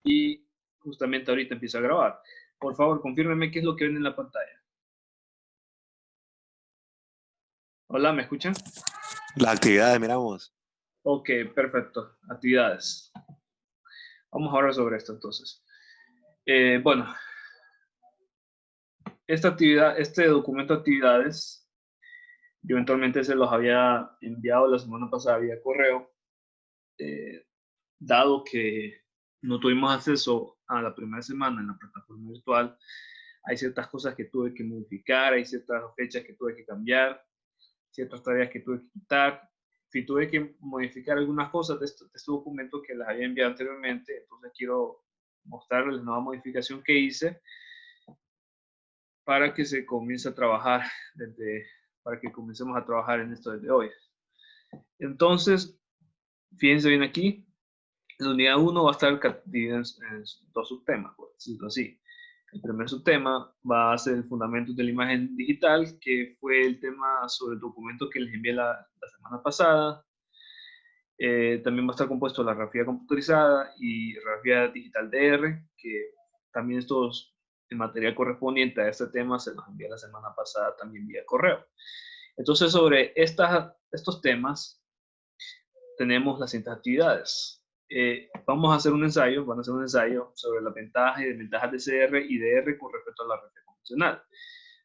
y justamente ahorita empiezo a grabar. Por favor, confírmeme qué es lo que ven en la pantalla. Hola, ¿me escuchan? Las actividades, miramos. Ok, perfecto. Actividades. Vamos a hablar sobre esto entonces. Bueno, esta actividad, este documento de actividades, yo eventualmente se los había enviado la semana pasada vía correo, dado que no tuvimos acceso a la primera semana en la plataforma virtual. Hay ciertas cosas que tuve que modificar, hay ciertas fechas que tuve que cambiar, ciertas tareas que tuve que quitar. Si tuve que modificar algunas cosas de este documento que les había enviado anteriormente, entonces quiero mostrarles la nueva modificación que hice para que se comience a trabajar para que comencemos a trabajar en esto desde hoy. Entonces, fíjense bien aquí, la unidad 1 va a estar dividida en dos subtemas, por decirlo así. El primer subtema va a ser el fundamento de la imagen digital, que fue el tema sobre el documento que les envié la semana pasada. También va a estar compuesto la radiografía computarizada y radiografía digital DR, que también estos, el material correspondiente a este tema se los envié la semana pasada también vía correo. Entonces, sobre estos temas, tenemos las siguientes actividades. Vamos a hacer un ensayo, van a hacer un ensayo sobre las ventajas y desventajas de CR y DR con respecto a la red convencional.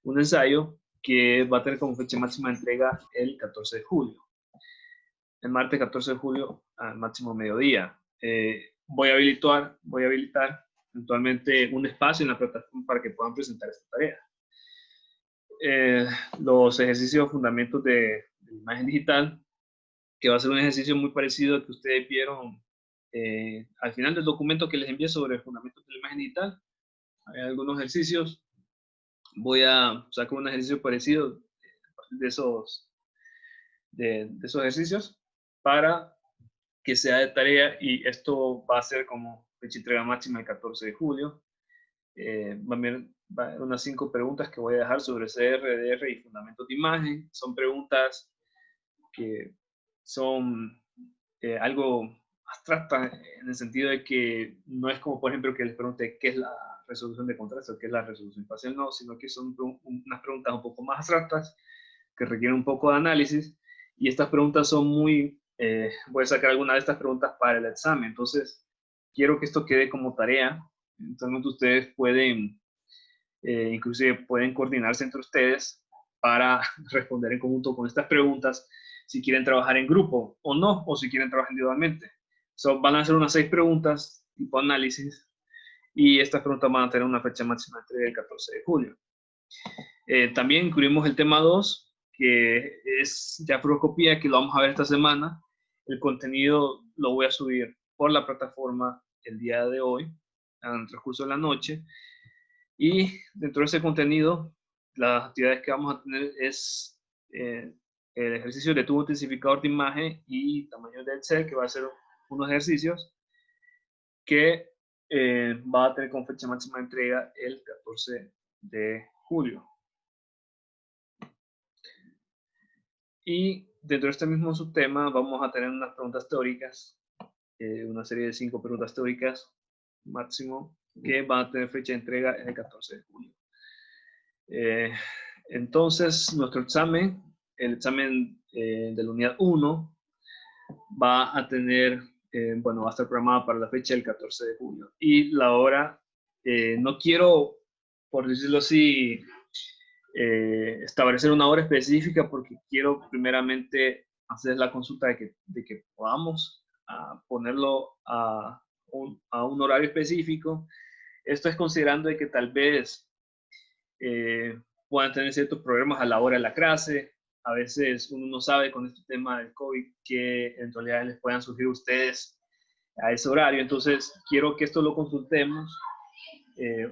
Un ensayo que va a tener como fecha máxima de entrega el 14 de julio. El martes 14 de julio al máximo mediodía. Voy a habilitar eventualmente un espacio en la plataforma para que puedan presentar esta tarea. Los ejercicios fundamentos de imagen digital, que va a ser un ejercicio muy parecido al que ustedes vieron al final del documento que les envié sobre fundamentos de la imagen digital. Hay algunos ejercicios. Voy a sacar un ejercicio parecido de esos ejercicios para que sea de tarea, y esto va a ser como fecha de entrega máxima el 14 de julio. Va a haber unas 5 preguntas que voy a dejar sobre CR, DR y fundamentos de imagen. Son preguntas que son algo abstractas en el sentido de que no es como, por ejemplo, que les pregunte qué es la resolución de contraste o qué es la resolución parcial, no, sino que son unas preguntas un poco más abstractas que requieren un poco de análisis, y estas preguntas son voy a sacar algunas de estas preguntas para el examen. Entonces, quiero que esto quede como tarea. Entonces, ustedes pueden, inclusive pueden coordinarse entre ustedes para responder en conjunto con estas preguntas, si quieren trabajar en grupo o no, o si quieren trabajar individualmente. Van a ser unas 6 preguntas tipo análisis, y estas preguntas van a tener una fecha máxima entre el 14 de julio. También incluimos el tema 2, que es diafroscopía, que lo vamos a ver esta semana. El contenido lo voy a subir por la plataforma el día de hoy, en el transcurso de la noche. Y dentro de ese contenido, las actividades que vamos a tener es el ejercicio de tubo intensificador de imagen y tamaño de Excel, que va a ser unos ejercicios que va a tener como fecha máxima de entrega el 14 de julio. Y dentro de este mismo subtema vamos a tener unas preguntas teóricas, una serie de 5 preguntas teóricas máximo, que van a tener fecha de entrega el 14 de julio. Entonces, nuestro examen, el examen de la unidad 1, va a tener, va a estar programado para la fecha del 14 de julio. Y la hora, no quiero, por decirlo así, establecer una hora específica, porque quiero primeramente hacer la consulta de que podamos ponerlo a un horario específico. Esto es considerando de que tal vez puedan tener ciertos problemas a la hora de la clase. A veces uno no sabe con este tema del COVID qué eventualidades les puedan surgir a ustedes a ese horario. Entonces, quiero que esto lo consultemos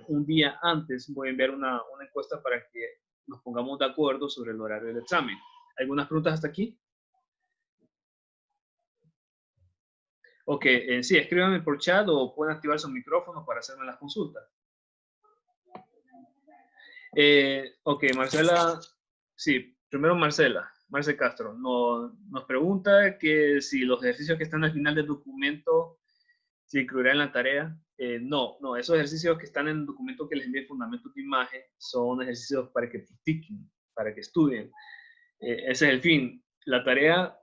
un día antes. Voy a enviar una encuesta para que nos pongamos de acuerdo sobre el horario del examen. ¿Algunas preguntas hasta aquí? Ok, sí, escríbanme por chat o pueden activar su micrófono para hacerme las consultas. Ok, Marcela, sí, primero Marcela Castro, nos pregunta que si los ejercicios que están al final del documento se incluirá en la tarea. No, esos ejercicios que están en el documento que les envié, fundamentos de imagen, son ejercicios para que practiquen, para que estudien. Ese es el fin. La tarea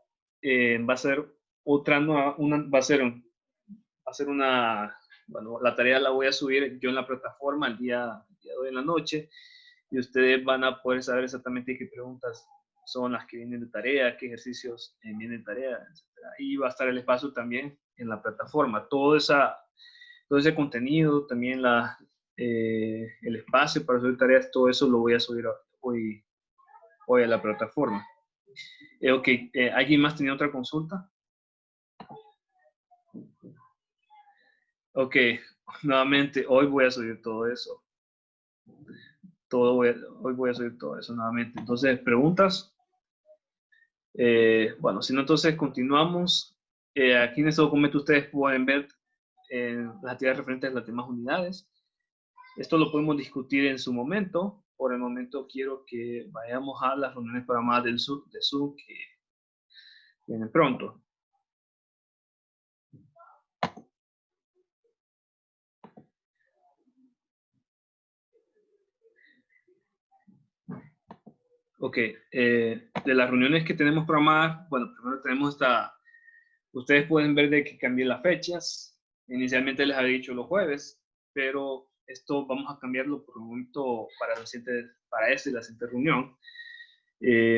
va a ser otra, va a ser una, bueno, la tarea la voy a subir yo en la plataforma el día de hoy en la noche, y ustedes van a poder saber exactamente qué preguntas son las que vienen de tarea, qué ejercicios vienen de tarea, etc. Y va a estar el espacio también en la plataforma. Todo ese contenido, también el espacio para subir tareas, todo eso lo voy a subir hoy a la plataforma. Ok, ¿alguien más tenía otra consulta? Ok, nuevamente, hoy voy a subir todo eso. Hoy voy a subir todo eso nuevamente. Entonces, ¿preguntas? Bueno, si no, entonces continuamos. Aquí en este documento ustedes pueden ver las actividades referentes a las demás unidades. Esto lo podemos discutir en su momento. Por el momento quiero que vayamos a las reuniones programadas de Zoom que vienen pronto. Ok, de las reuniones que tenemos programadas, bueno, primero tenemos ustedes pueden ver de que cambié las fechas. Inicialmente les había dicho los jueves, pero esto vamos a cambiarlo por un momento para esta y la siguiente reunión.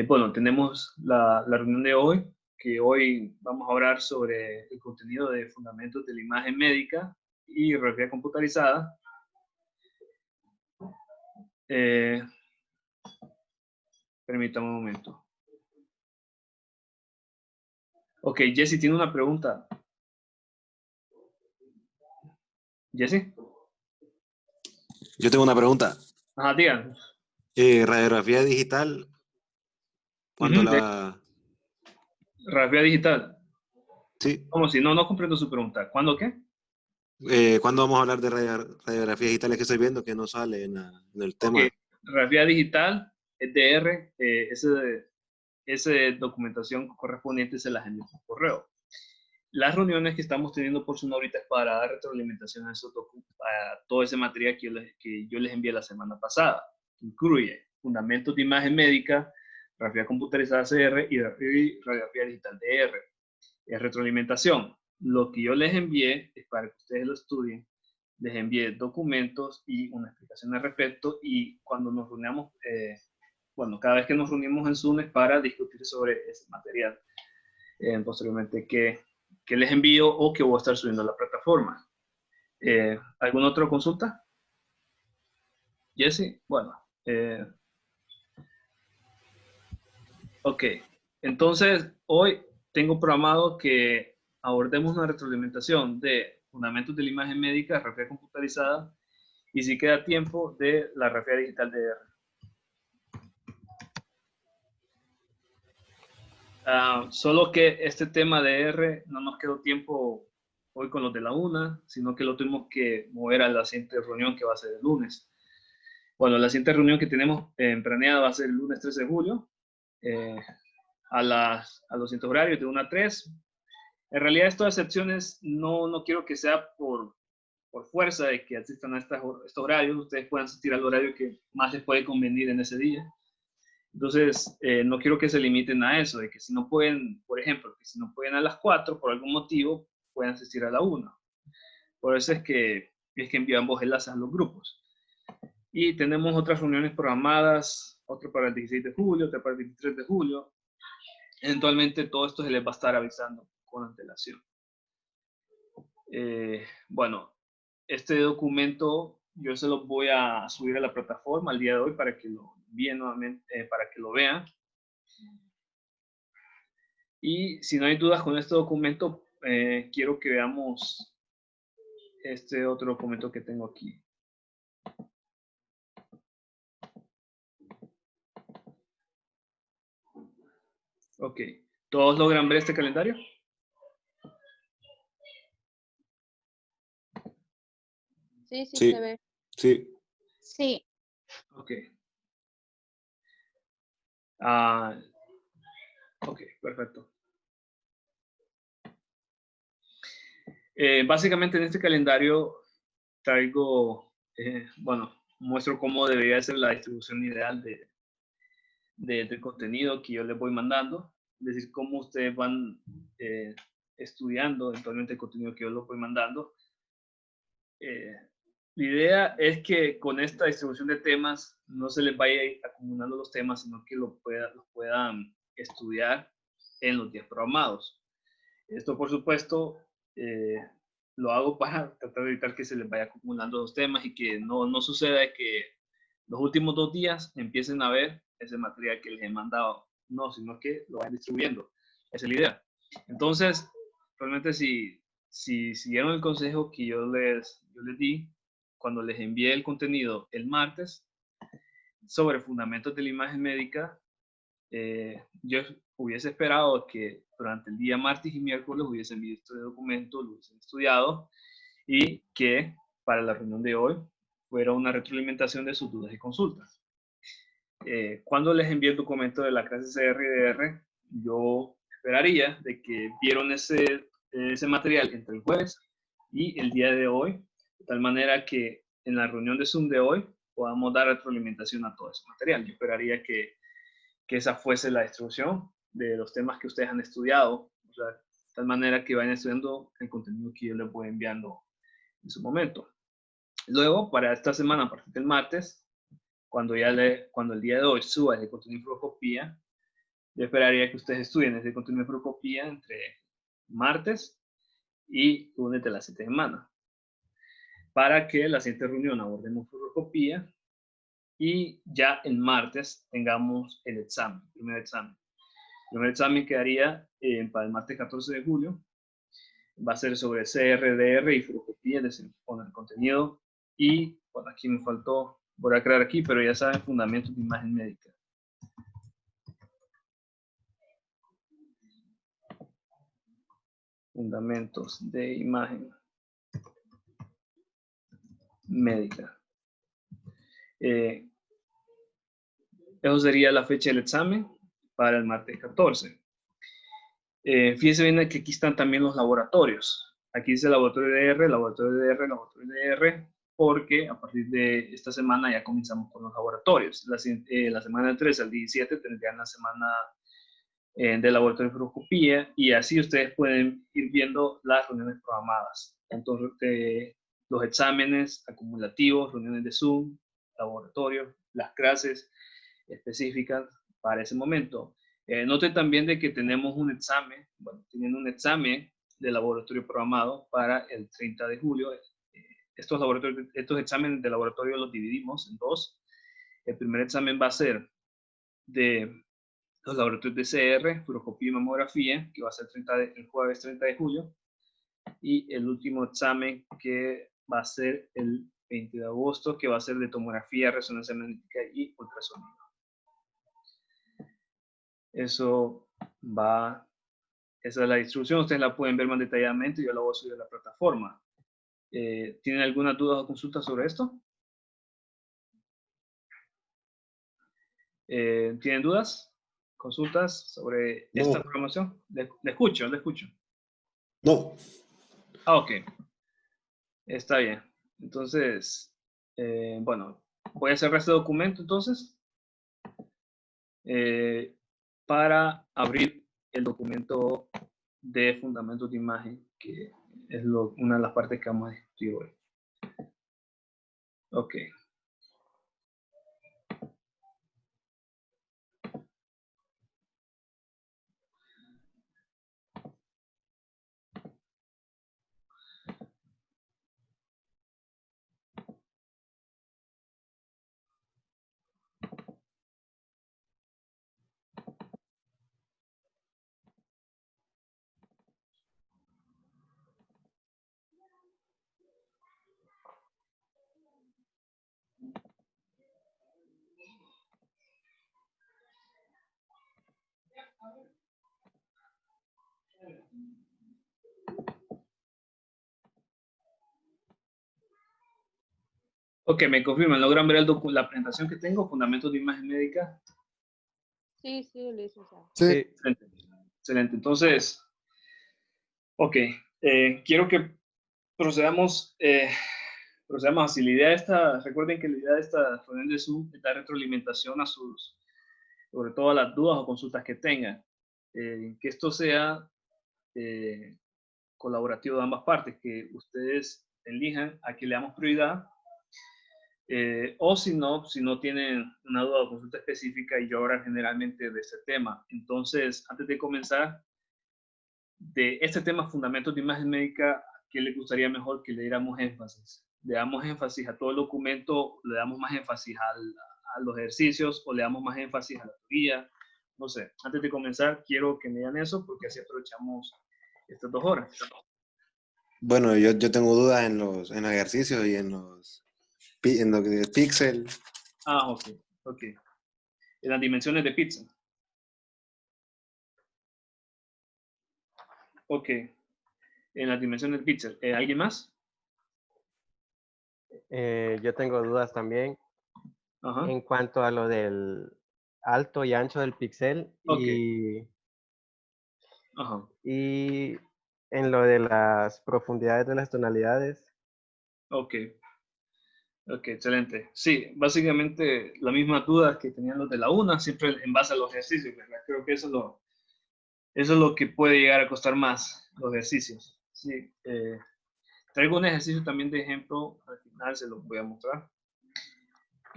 Bueno, tenemos la reunión de hoy, que hoy vamos a hablar sobre el contenido de fundamentos de la imagen médica y radiografía computarizada. Permítame un momento. Ok, Jesse tiene una pregunta. Jesse. Yo tengo una pregunta. Ajá, digan. Radiografía digital, ¿cuándo la...? Radiografía digital. Sí. ¿Cómo si? No comprendo su pregunta. ¿Cuándo qué? ¿Cuándo vamos a hablar de radiografía digital? Es que estoy viendo que no sale en el Ok, tema. radiografía digital, EDR, esa documentación correspondiente se las envío por correo. Las reuniones que estamos teniendo por Zoom ahorita es para dar retroalimentación a todo ese material que yo les envié la semana pasada. Incluye fundamentos de imagen médica, radiografía computarizada CR y radiografía digital DR. Es retroalimentación. Lo que yo les envié es para que ustedes lo estudien. Les envié documentos y una explicación al respecto, y cuando nos reunamos, bueno, cada vez que nos reunimos en Zoom es para discutir sobre ese material. Posteriormente, que les envío o que voy a estar subiendo a la plataforma. ¿Alguna otra consulta? Jesse, bueno. Ok, entonces hoy tengo programado que abordemos una retroalimentación de fundamentos de la imagen médica, radiografía computarizada, y si queda tiempo, de la radiografía digital DR. Solo que este tema de R no nos quedó tiempo hoy con los de la 1, sino que lo tuvimos que mover a la siguiente reunión, que va a ser el lunes. Bueno, la siguiente reunión que tenemos planeada va a ser el lunes 13 de julio, a los siguientes horarios de 1 a 3. En realidad, estas excepciones no quiero que sea por fuerza de que asistan a estos horarios. Ustedes pueden asistir al horario que más les puede convenir en ese día. Entonces, no quiero que se limiten a eso, de que si no pueden, por ejemplo, que si no pueden a las 4 por algún motivo, pueden asistir a la 1. Por eso es que envío ambos enlaces a los grupos. Y tenemos otras reuniones programadas, otra para el 16 de julio, otra para el 23 de julio. Eventualmente todo esto se les va a estar avisando con antelación. Bueno, este documento yo se lo voy a subir a la plataforma el día de hoy para que lo envíen nuevamente, para que lo vean. Y si no hay dudas con este documento, quiero que veamos este otro documento que tengo aquí. Ok, ¿todos logran ver este calendario? Sí, sí, Sí, se ve. sí. Sí. Ok. Ok, perfecto. Básicamente en este calendario traigo, bueno, muestro cómo debería ser la distribución ideal del contenido que yo les voy mandando, es decir, cómo ustedes van estudiando eventualmente el contenido que yo les voy mandando. La idea es que con esta distribución de temas no se les vaya acumulando los temas, sino que los puedan estudiar en los días programados. Esto, por supuesto, lo hago para tratar de evitar que se les vaya acumulando los temas y que no suceda que los últimos 2 días empiecen a ver ese material que les he mandado. No, sino que lo vayan distribuyendo. Esa es la idea. Entonces, realmente si siguieron el consejo que yo les di cuando les envié el contenido el martes sobre fundamentos de la imagen médica, yo hubiese esperado que durante el día martes y miércoles hubiesen visto este documento, lo hubiesen estudiado y que para la reunión de hoy fuera una retroalimentación de sus dudas y consultas. Cuando les envié el documento de la clase CRDR, yo esperaría de que vieron ese material entre el jueves y el día de hoy, de tal manera que en la reunión de Zoom de hoy podamos dar retroalimentación a todo ese material. Yo esperaría que esa fuese la distribución de los temas que ustedes han estudiado, o sea, de tal manera que vayan estudiando el contenido que yo les voy enviando en su momento. Luego, para esta semana, a partir del martes, cuando el día de hoy suba el contenido de fluoroscopía, yo esperaría que ustedes estudien ese contenido de fluoroscopía entre martes y lunes de la siguiente semana, para que la siguiente reunión abordemos fluoroscopía y ya el martes tengamos el examen, el primer examen. El primer examen quedaría para el martes 14 de julio. Va a ser sobre CRDR y fluoroscopía, es decir, con el contenido. Y bueno, aquí me faltó, voy a crear aquí, pero ya saben, fundamentos de imagen médica. Fundamentos de imagen médica. Eso sería la fecha del examen para el martes 14. Fíjense bien que aquí están también los laboratorios. Aquí dice laboratorio de R, laboratorio de R, laboratorio de R, porque a partir de esta semana ya comenzamos con los laboratorios. La semana del 3 al 17 tendrían la semana de laboratorio de fluoroscopía y así ustedes pueden ir viendo las reuniones programadas. Entonces, los exámenes acumulativos, reuniones de Zoom, laboratorio, las clases específicas para ese momento. Note también de que tenemos un examen, bueno, tienen un examen de laboratorio programado para el 30 de julio. Estos exámenes de laboratorio los dividimos en 2. El primer examen va a ser de los laboratorios de CR, fluoroscopía y mamografía, que va a ser el jueves 30 de julio. Y el último examen que va a ser el 20 de agosto, que va a ser de tomografía, resonancia magnética y ultrasonido. Esa es la distribución, ustedes la pueden ver más detalladamente, yo la voy a subir a la plataforma. ¿Tienen alguna duda o consulta sobre esto? ¿Tienen dudas? ¿Consultas sobre esta programación? Le escucho. No. Ah, ok. Está bien. Entonces, bueno, voy a cerrar este documento entonces para abrir el documento de fundamentos de imagen, que es una de las partes que vamos a discutir hoy. Ok. Ok, me confirman, ¿logran ver la presentación que tengo? Fundamentos de imagen médica. Sí, licenciado. Sí. Excelente. Entonces, ok, quiero que procedamos así. Recuerden que la idea de esta reunión de Zoom es dar retroalimentación sobre todo a las dudas o consultas que tengan. Que esto sea colaborativo de ambas partes, que ustedes elijan a quién le damos prioridad, o si no tienen una duda o consulta específica, y yo ahora generalmente de este tema. Entonces, antes de comenzar, de este tema, fundamentos de imagen médica, ¿qué le gustaría mejor que le diéramos énfasis? ¿Le damos énfasis a todo el documento? ¿Le damos más énfasis a los ejercicios? ¿O le damos más énfasis a la teoría? No sé, antes de comenzar, quiero que me digan eso, porque así aprovechamos estas 2 horas. Bueno, yo tengo dudas en los ejercicios y en los píxel. Ok. En las dimensiones de pizza. Ok. En las dimensiones de pizza. ¿Alguien más? Yo tengo dudas también Ajá. en cuanto a lo del alto y ancho del píxel Ok. y en lo de las profundidades de las tonalidades. Ok, excelente. Sí, básicamente las mismas dudas que tenían los de la UNA, siempre en base a los ejercicios, ¿verdad? Creo que eso es lo que puede llegar a costar más, los ejercicios. Sí, traigo un ejercicio también de ejemplo, al final se los voy a mostrar,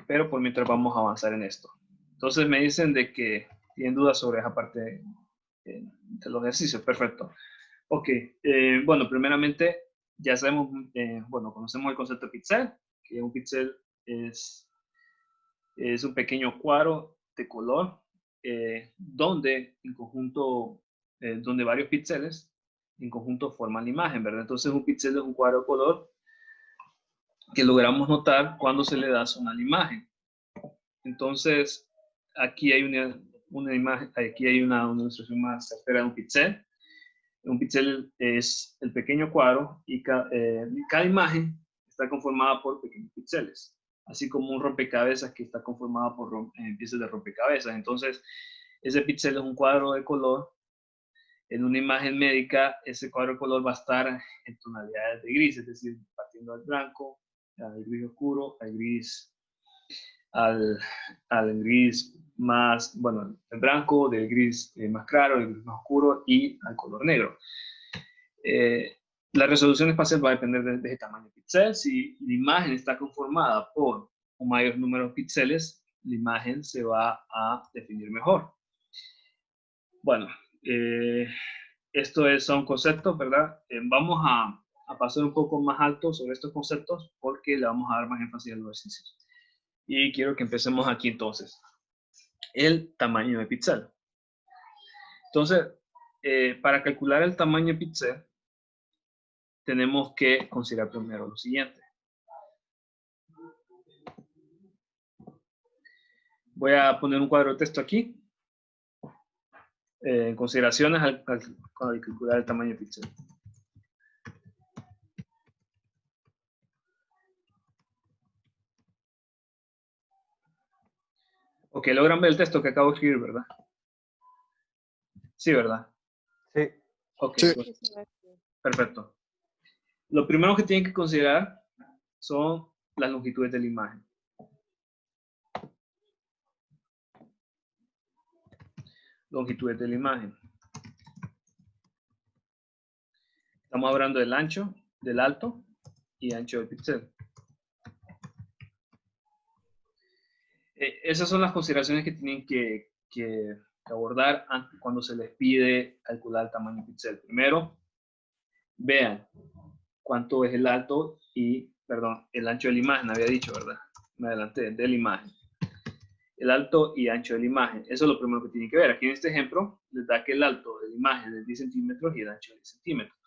pero por mientras vamos a avanzar en esto. Entonces me dicen de que tienen dudas sobre esa parte de los ejercicios. Perfecto. Ok, bueno, primeramente ya sabemos, conocemos el concepto de píxel, que un píxel es un pequeño cuadro de color donde en conjunto, donde varios píxeles en conjunto forman la imagen, ¿verdad? Entonces un píxel es un cuadro de color que logramos notar cuando se le da zona a la imagen. Entonces aquí hay una imagen, aquí hay una ilustración más certera de un píxel. Un píxel es el pequeño cuadro y cada imagen está conformada por pequeños píxeles, así como un rompecabezas que está conformado por piezas de rompecabezas. Entonces, ese píxel es un cuadro de color. En una imagen médica, ese cuadro de color va a estar en tonalidades de gris, es decir, partiendo al blanco, al gris oscuro, al gris más, bueno, el blanco, del gris más claro, el gris más oscuro y al color negro. La resolución espacial va a depender de ese tamaño de píxel. Si la imagen está conformada por un mayor número de píxeles, la imagen se va a definir mejor. Bueno, son conceptos, ¿verdad? Vamos a pasar un poco más alto sobre estos conceptos porque le vamos a dar más énfasis a los ejercicios. Y quiero que empecemos aquí entonces. El tamaño de píxel. Entonces, para calcular el tamaño de píxel, tenemos que considerar primero lo siguiente. Voy a poner un cuadro de texto aquí. Consideraciones al calcular el tamaño de píxel. Ok, logran ver el texto que acabo de escribir, ¿verdad? Sí, ¿verdad? Sí. Ok, Sí. perfecto. Lo primero que tienen que considerar son las longitudes de la imagen. Longitudes de la imagen. Estamos hablando del ancho, del alto y ancho del píxel. Esas son las consideraciones que tienen que abordar cuando se les pide calcular el tamaño del píxel. Primero, vean cuánto es el alto el ancho de la imagen, había dicho, ¿verdad? Me adelanté, de la imagen. El alto y ancho de la imagen. Eso es lo primero que tienen que ver. Aquí en este ejemplo les da que el alto de la imagen es 10 centímetros y el ancho de 10 centímetros.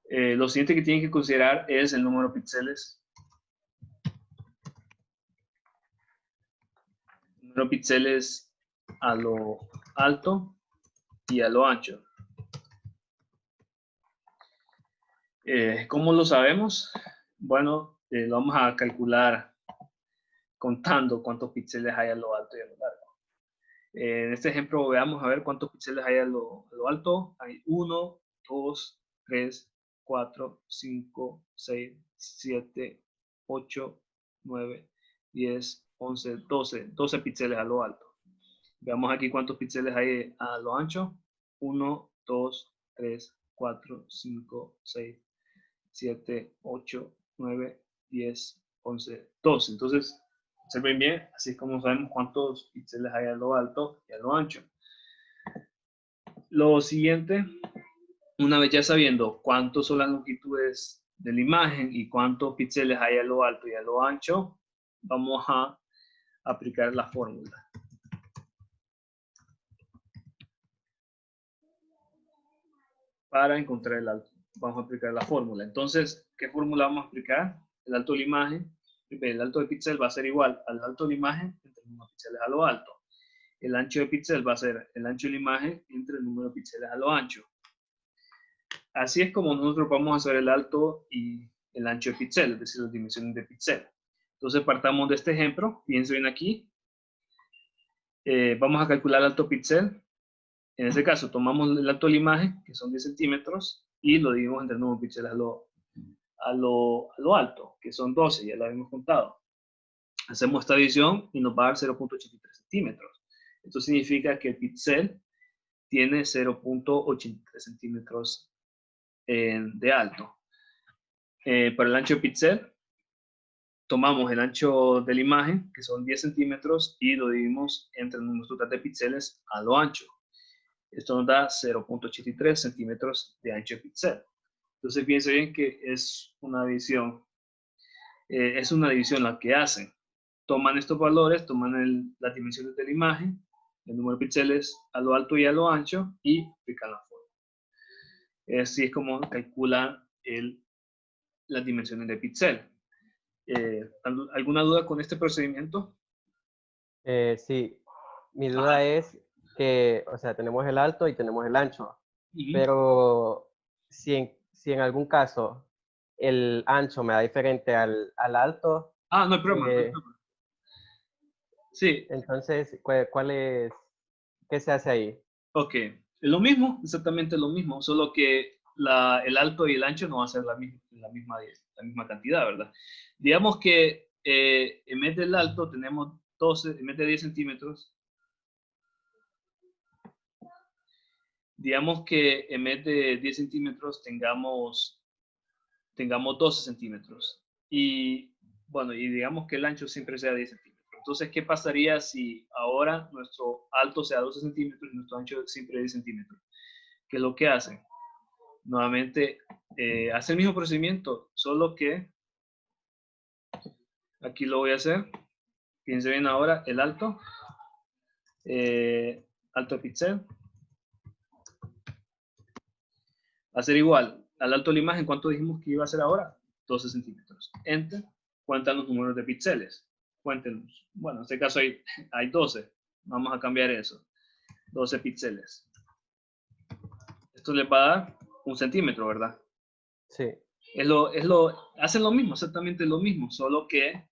Lo siguiente que tienen que considerar es el número de píxeles. El número de píxeles a lo alto y a lo ancho. ¿Cómo lo sabemos? Bueno, lo vamos a calcular contando cuántos píxeles hay a lo alto y a lo largo. En este ejemplo veamos a ver cuántos píxeles hay a lo alto. Hay 1, 2, 3, 4, 5, 6, 7, 8, 9, 10, 11, 12. 12 píxeles a lo alto. Veamos aquí cuántos píxeles hay a lo ancho. 1, 2, 3, 4, 5, 6, 7, 8, 9, 10, 11, 12. Entonces, observen bien, así es como sabemos cuántos píxeles hay a lo alto y a lo ancho. Lo siguiente, una vez ya sabiendo cuántos son las longitudes de la imagen y cuántos píxeles hay a lo alto y a lo ancho, vamos a aplicar la fórmula. Para encontrar el alto, vamos a aplicar la fórmula. Entonces, ¿qué fórmula vamos a aplicar? El alto de la imagen, el alto de píxel va a ser igual al alto de la imagen entre el número de píxeles a lo alto. El ancho de píxel va a ser el ancho de la imagen entre el número de píxeles a lo ancho. Así es como nosotros vamos a hacer el alto y el ancho de píxel, es decir, las dimensiones de píxel. Entonces partamos de este ejemplo, fíjense bien aquí. Vamos a calcular el alto píxel. En este caso tomamos el alto de la imagen, que son 10 centímetros, y lo dividimos entre el número de píxeles a lo alto, que son 12, ya lo habíamos contado. Hacemos esta división y nos va a dar 0.83 centímetros. Esto significa que el píxel tiene 0.83 centímetros de alto. Para el ancho de píxel, tomamos el ancho de la imagen, que son 10 centímetros, y lo dividimos entre el número total de píxeles a lo ancho. Esto nos da 0.83 centímetros de ancho de píxel. Entonces, piensen bien que es una división la que hacen. Toman estos valores, toman las dimensiones de la imagen, el número de píxeles a lo alto y a lo ancho, y aplican la fórmula. Así es como calculan las dimensiones de píxel. ¿Alguna duda con este procedimiento? Sí, mi duda es que, o sea, tenemos el alto y tenemos el ancho, pero si en algún caso el ancho me da diferente al alto, no hay problema, no hay problema. Sí. Entonces, ¿cuál es, qué se hace ahí? Ok, es lo mismo, exactamente lo mismo, solo que el alto y el ancho no va a ser la misma cantidad, ¿verdad? Digamos que en vez del alto tenemos 12, en vez de 10 centímetros, digamos que en vez de 10 centímetros tengamos 12 centímetros. Y bueno, y digamos que el ancho siempre sea 10 centímetros. Entonces, ¿qué pasaría si ahora nuestro alto sea 12 centímetros y nuestro ancho siempre 10 centímetros? ¿Qué es lo que hacen? Nuevamente, hace el mismo procedimiento, solo que aquí lo voy a hacer. Fíjense bien ahora, el alto, alto de píxel. Va a ser igual al alto de la imagen. ¿Cuánto dijimos que iba a ser ahora? 12 centímetros. Enter. Cuentan los números de píxeles. Cuéntenos. Bueno, en este caso hay 12. Vamos a cambiar eso. 12 píxeles. Esto les va a dar 1 centímetro, ¿verdad? Sí. Hacen lo mismo, exactamente lo mismo, solo que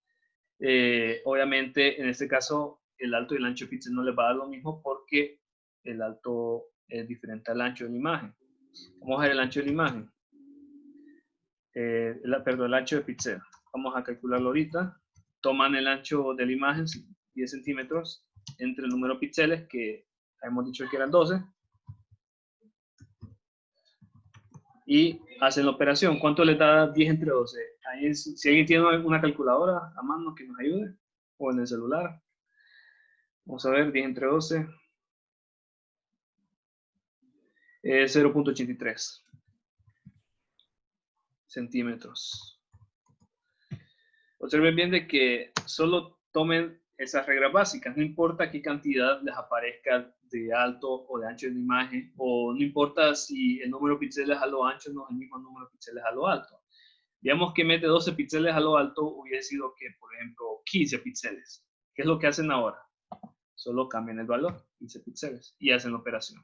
obviamente en este caso el alto y el ancho de píxel no les va a dar lo mismo porque el alto es diferente al ancho de la imagen. Vamos a ver el ancho de la imagen. Perdón, el ancho de píxel. Vamos a calcularlo ahorita. Toman el ancho de la imagen, 10 centímetros, entre el número de píxeles, que hemos dicho que eran 12. Y hacen la operación. ¿Cuánto les da 10 entre 12? Si alguien tiene una calculadora a mano que nos ayude, o en el celular. Vamos a ver, 10 entre 12. 0.83 centímetros. Observen bien de que solo tomen esas reglas básicas, no importa qué cantidad les aparezca de alto o de ancho de la imagen, o no importa si el número de píxeles a lo ancho no es el mismo número de píxeles a lo alto. Digamos que en vez de 12 píxeles a lo alto hubiese sido que, por ejemplo, 15 píxeles. ¿Qué es lo que hacen ahora? Solo cambian el valor, 15 píxeles, y hacen la operación.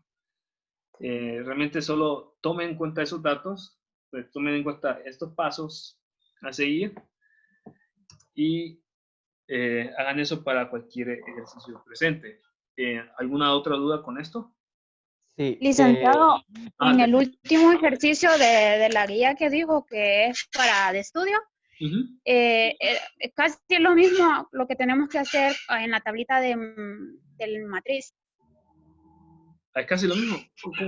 Realmente solo tomen en cuenta esos datos, pues tomen en cuenta estos pasos a seguir y hagan eso para cualquier ejercicio presente. ¿Alguna otra duda con esto? Sí, Licenciado, Ah, en el último ejercicio de la guía que dijo que es para de estudio, ujú. casi es lo mismo lo que tenemos que hacer en la tablita del matriz. Es casi lo mismo.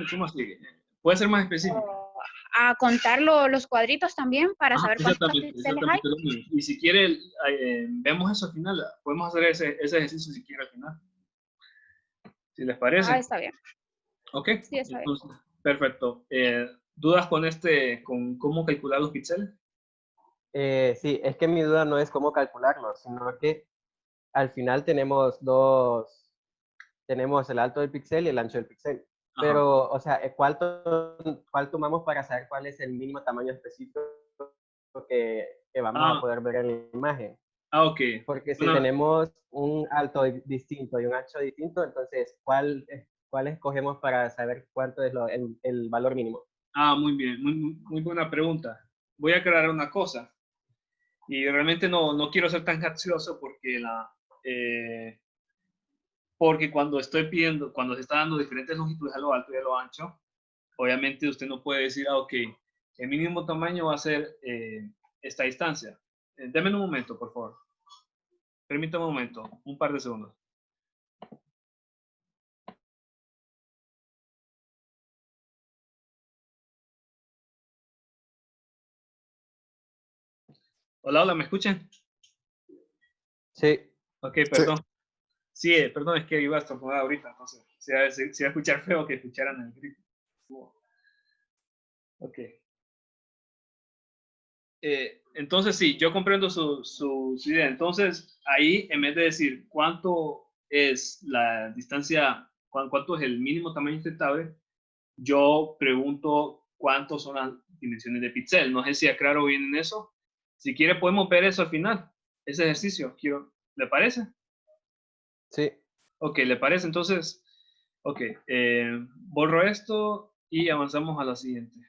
¿Cómo así? ¿Puede ser más específico? A contar los cuadritos también para Ajá, saber cuántos píxeles hay. exactamente lo mismo. Y si quiere, vemos eso al final. Podemos hacer ese ejercicio si quiere al final. Si les Ah, parece. está bien. Ok, Sí, está bien. entonces, perfecto. ¿Dudas con cómo calcular los píxeles? sí, es que mi duda no es cómo calcularlo, sino que al final tenemos el alto del píxel y el ancho del píxel. Ajá. Pero, o sea, ¿cuál tomamos para saber cuál es el mínimo tamaño específico que vamos a Ah, poder ver en la imagen? ok. Porque si Bueno, tenemos un alto distinto y un ancho distinto, entonces, ¿cuál escogemos para saber cuánto es el valor mínimo? muy bien. Muy buena pregunta. Voy a aclarar una cosa. Y realmente no quiero ser tan capcioso eh, porque cuando se está dando diferentes longitudes a lo alto y a lo ancho, obviamente usted no puede decir, ok, el mínimo tamaño va a ser esta distancia. Deme un momento, por favor. Permítame un momento, un par de segundos. Hola, hola, ¿me escuchan? Sí, Ok, Sí. perdón. Sí, perdón, es que iba a estornudar ahorita, entonces se iba a escuchar feo que escucharan el grito. Ok. Entonces, sí, yo comprendo su idea. Entonces, ahí, en vez de decir cuánto es la distancia, cuánto es el mínimo tamaño aceptable, yo pregunto cuántos son las dimensiones de píxel. No sé si aclaro bien en eso. Si quiere, podemos ver eso al final, ese ejercicio. ¿Le parece? sí. Ok, ¿le parece? Entonces, ok, borro esto y avanzamos a la siguiente.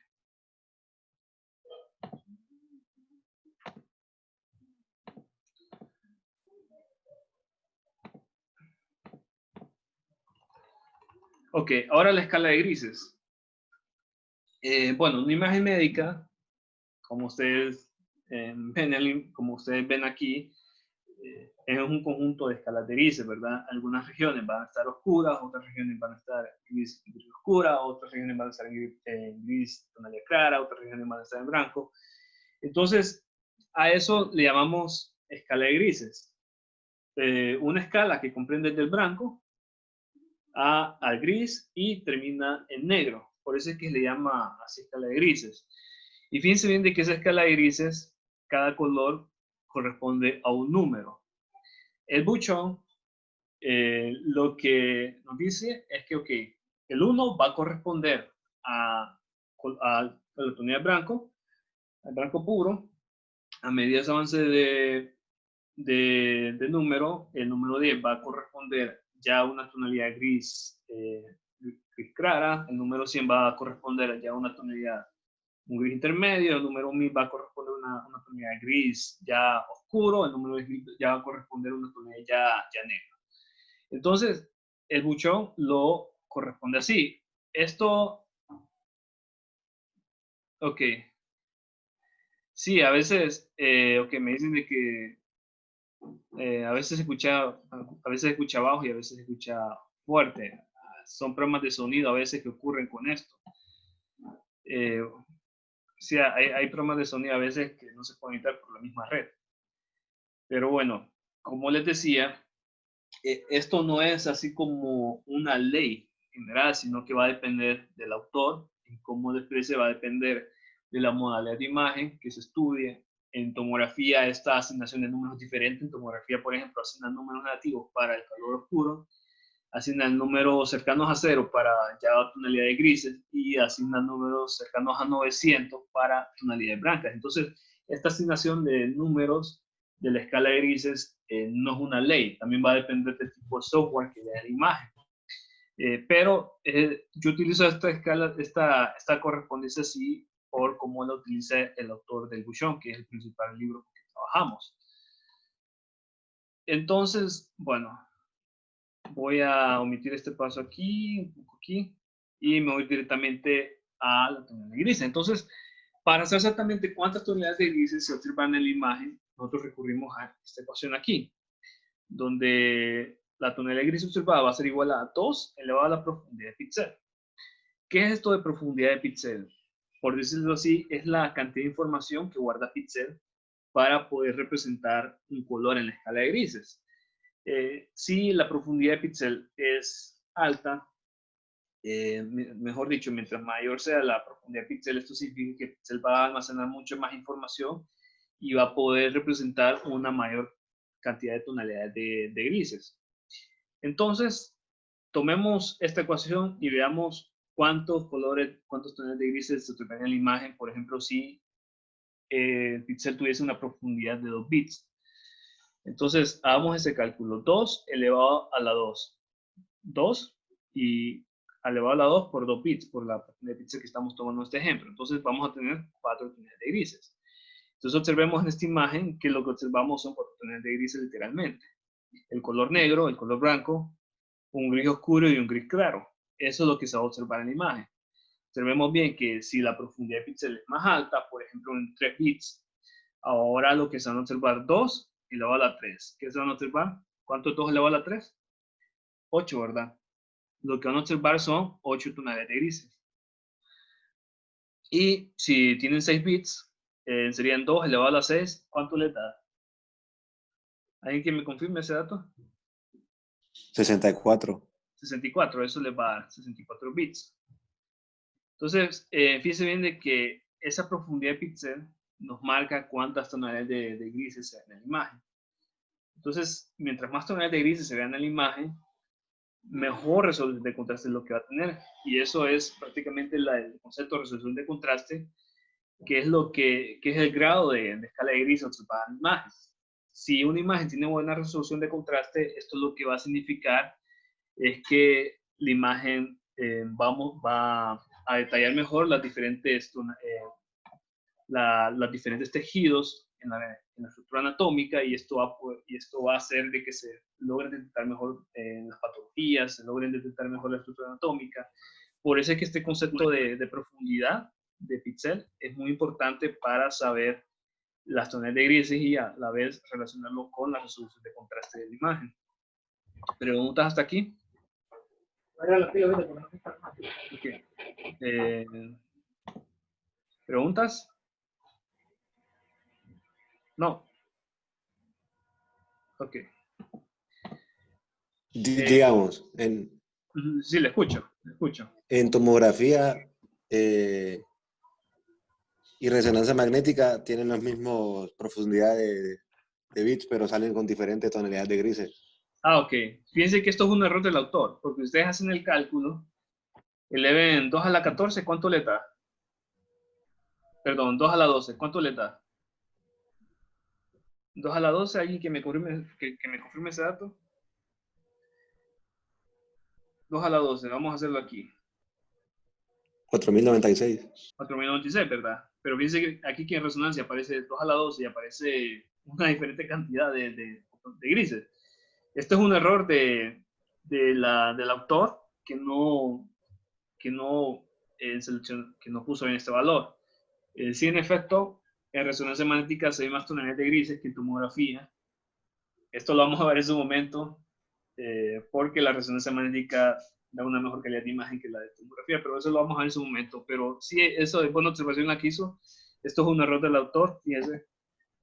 Ok, ahora la escala de grises. Bueno, una imagen médica, como como ustedes ven aquí, es un conjunto de escalas de grises, ¿verdad? Algunas regiones van a estar oscuras, otras regiones van a estar gris oscura, otras regiones van a estar en gris tonalidad clara, otras regiones van a estar en blanco. Entonces, a eso le llamamos escala de grises. Una escala que comprende desde el blanco al gris y termina en negro. Por eso es que se le llama así escala de grises. Y fíjense bien de que esa escala de grises, cada color corresponde a un número. El buchón lo que nos dice es que, ok, el 1 va a corresponder a la tonalidad blanco, al blanco puro. A medida que avance de número, el número 10 va a corresponder ya a una tonalidad gris, gris clara, el número 100 va a corresponder ya a una tonalidad, un gris intermedio, el número 1000 va a corresponder a una tonalidad gris ya oscuro, el número 1000 ya va a corresponder a una tonalidad ya negra. Entonces, el buchón lo corresponde así. Esto, ok, sí, a veces, ok, me dicen de que a veces se escucha bajo y a veces se escucha fuerte. Son problemas de sonido a veces que ocurren con esto. Sí, hay problemas de sonido a veces que no se pueden evitar por la misma red. Pero bueno, como les decía, esto no es así como una ley general, sino que va a depender del autor, y cómo lo exprese va a depender de la modalidad de imagen que se estudie. En tomografía esta asignación de números es diferente. En tomografía, por ejemplo, asignan números negativos para el color oscuro, asignan números cercanos a 0 para ya tonalidades grises y asignan números cercanos a 900 para tonalidades blancas. Entonces, esta asignación de números de la escala de grises no es una ley, también va a depender del tipo de software que le dé la imagen. Pero yo utilizo esta escala, esta correspondencia así por cómo la utiliza el autor del Buchón, que es el principal libro que trabajamos. Entonces, bueno, voy a omitir este paso aquí, un poco aquí, y me voy directamente a la tonalidad de grises. Entonces, para saber exactamente cuántas tonalidades de grises se observan en la imagen, nosotros recurrimos a esta ecuación aquí, donde la tonalidad de gris observada va a ser igual a 2 elevado a la profundidad de píxel. ¿Qué es esto de profundidad de píxel? Por decirlo así, es la cantidad de información que guarda píxel para poder representar un color en la escala de grises. Si la profundidad de píxel es alta, mejor dicho, mientras mayor sea la profundidad de píxel, esto significa que el píxel va a almacenar mucho más información y va a poder representar una mayor cantidad de tonalidades de grises. Entonces, tomemos esta ecuación y veamos cuántos colores, cuántos tonalidades de grises se observan en la imagen. Por ejemplo, si el píxel tuviese una profundidad de 2 bits. Entonces, hagamos ese cálculo. 2 elevado a la 2. 2 y elevado a la 2 por 2 bits, por la profundidad de píxel que estamos tomando en este ejemplo. Entonces, vamos a tener 4 tonalidades de grises. Entonces, observemos en esta imagen que lo que observamos son 4 tonalidades de grises literalmente. El color negro, el color blanco, un gris oscuro y un gris claro. Eso es lo que se va a observar en la imagen. Observemos bien que si la profundidad de píxel es más alta, por ejemplo en 3 bits, ahora lo que se van a observar 2 elevado a la 3. ¿Qué se van a observar? ¿Cuánto es 2 elevado a la 3? 8, ¿verdad? Lo que van a observar son 8 tonalidades de grises. Y si tienen 6 bits, serían 2 elevado a la 6. ¿Cuánto les da? ¿Alguien que me confirme ese dato? 64. 64, eso les va a dar 64 bits. Entonces, fíjense bien de que esa profundidad de píxel nos marca cuántas tonalidades de grises se ven en la imagen. Entonces, mientras más tonalidades de grises se vean en la imagen, mejor resolución de contraste es lo que va a tener. Y eso es prácticamente el concepto de resolución de contraste, que es el grado de escala de grises observada en la imagen. Si una imagen tiene buena resolución de contraste, esto lo que va a significar es que la imagen va a detallar mejor los diferentes tejidos en la estructura anatómica, y esto va a hacer de que se logren detectar mejor las patologías, se logren detectar mejor la estructura anatómica. Por eso es que este concepto de profundidad de píxel es muy importante para saber las tonalidades de grises y a la vez relacionarlo con la resolución de contraste de la imagen. ¿Preguntas hasta aquí? Okay. ¿Preguntas? No. Ok. Digamos, Sí, le escucho. En tomografía y resonancia magnética tienen las mismas profundidades de bits, pero salen con diferentes tonalidades de grises. Ah, ok. Fíjense que esto es un error del autor, porque ustedes hacen el cálculo, eleven 2 a la 14, ¿cuánto le da? Perdón, 2 a la 12, ¿cuánto le da? 2 a la 12, ¿alguien que me confirme ese dato? 2 a la 12, vamos a hacerlo aquí. 4096. 4096, ¿verdad? Pero fíjense que aquí que en resonancia aparece 2 a la 12 y aparece una diferente cantidad de grises. Esto es un error del autor que no puso en este valor. Sí, en efecto, en resonancia magnética se ve más tonalidades de grises que en tomografía. Esto lo vamos a ver en su momento, porque la resonancia magnética da una mejor calidad de imagen que la de tomografía, pero eso lo vamos a ver en su momento. Pero sí, eso es buena observación la que hizo. Esto es un error del autor, fíjense,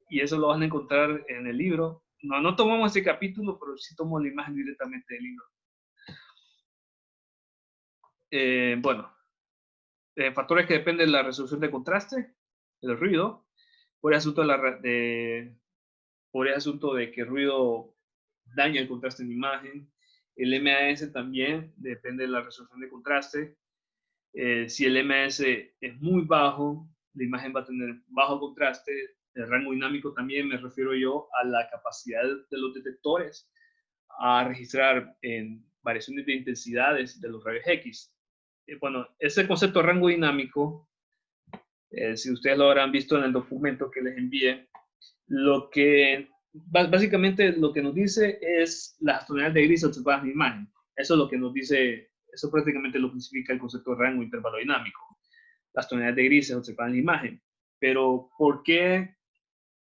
y eso lo van a encontrar en el libro. No tomamos este capítulo, pero sí tomo la imagen directamente del libro. Bueno, factores que dependen de la resolución de contraste, el ruido, por el asunto de que el ruido daña el contraste en la imagen. El MAS también depende de la resolución de contraste. Si el MAS es muy bajo, la imagen va a tener bajo contraste. El rango dinámico también me refiero yo a la capacidad de los detectores a registrar variaciones de intensidades de los rayos X. Bueno, ese concepto de rango dinámico, si ustedes lo habrán visto en el documento que les envié, básicamente lo que nos dice es las tonalidades de gris observadas en la imagen. Eso es lo que nos dice Eso prácticamente lo clasifica el concepto de rango intervalo dinámico. Las tonalidades de grises observadas en la imagen. Pero, ¿por qué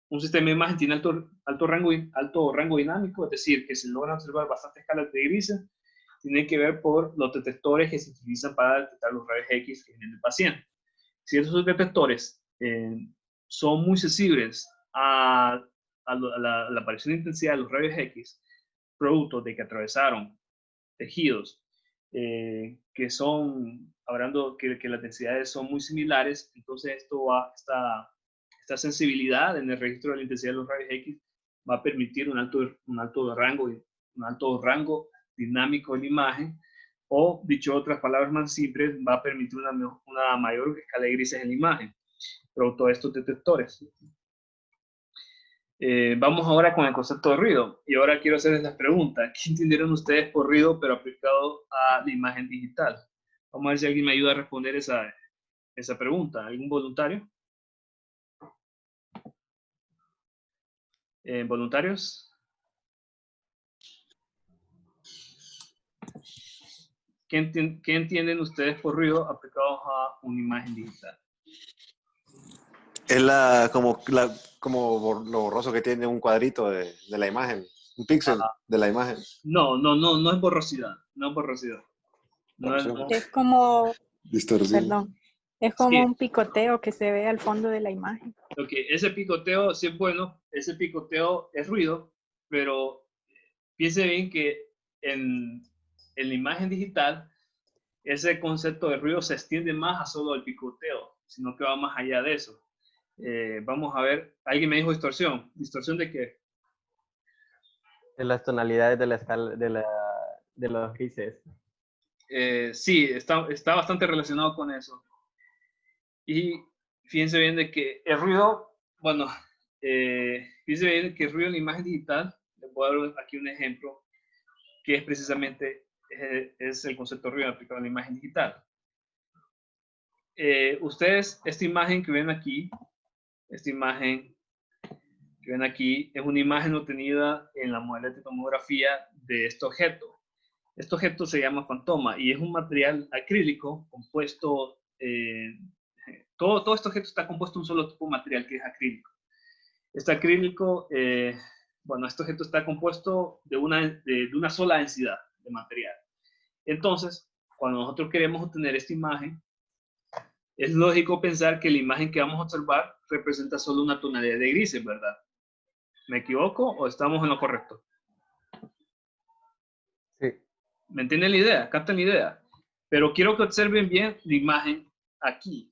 un sistema de imagen tiene alto rango dinámico? Es decir, que se logran observar bastantes escalas de grises. Tiene que ver por los detectores que se utilizan para detectar los rayos X que vienen del paciente. Si esos detectores son muy sensibles a la aparición de intensidad de los rayos X, producto de que atravesaron tejidos que son, hablando que las densidades son muy similares, entonces esta sensibilidad en el registro de la intensidad de los rayos X va a permitir un alto rango dinámico de la imagen, o dicho de otras palabras más simples, va a permitir una mayor escala de grises en la imagen, producto de estos detectores. Vamos ahora con el concepto de ruido, y ahora quiero hacerles la pregunta: ¿qué entendieron ustedes por ruido pero aplicado a la imagen digital? Vamos a ver si alguien me ayuda a responder esa pregunta. ¿Algún voluntario? ¿Voluntarios? ¿Qué entienden ustedes por ruido aplicado a una imagen digital? Es como lo borroso que tiene un cuadrito de la imagen, un píxel de la imagen. No es borrosidad, no es borrosidad. Es como, Distorsión. perdón, es como Sí. un picoteo que se ve al fondo de la imagen. Ok, ese picoteo sí es bueno, ese picoteo es ruido, pero piense bien que en la imagen digital, ese concepto de ruido se extiende más a solo el picoteo, sino que va más allá de eso. Vamos a ver, alguien me dijo distorsión. ¿Distorsión de qué? De las tonalidades de la escala, de los grises. Sí, está bastante relacionado con eso. Y fíjense bien de que el ruido, bueno, fíjense bien que el ruido en la imagen digital, les voy a dar aquí un ejemplo, que es precisamente es el concepto de ruido aplicado en la imagen digital. Ustedes, esta imagen que ven aquí, es una imagen obtenida en la modalidad de tomografía de este objeto. Este objeto se llama fantoma y es un material acrílico compuesto, todo este objeto está compuesto de un solo tipo de material, que es acrílico. Este acrílico, este objeto está compuesto de una sola densidad de material. Entonces, cuando nosotros queremos obtener esta imagen, es lógico pensar que la imagen que vamos a observar representa solo una tonalidad de grises, ¿verdad? ¿Me equivoco o estamos en lo correcto? Sí. ¿Me entienden la idea? ¿Captan la idea? Pero quiero que observen bien la imagen aquí.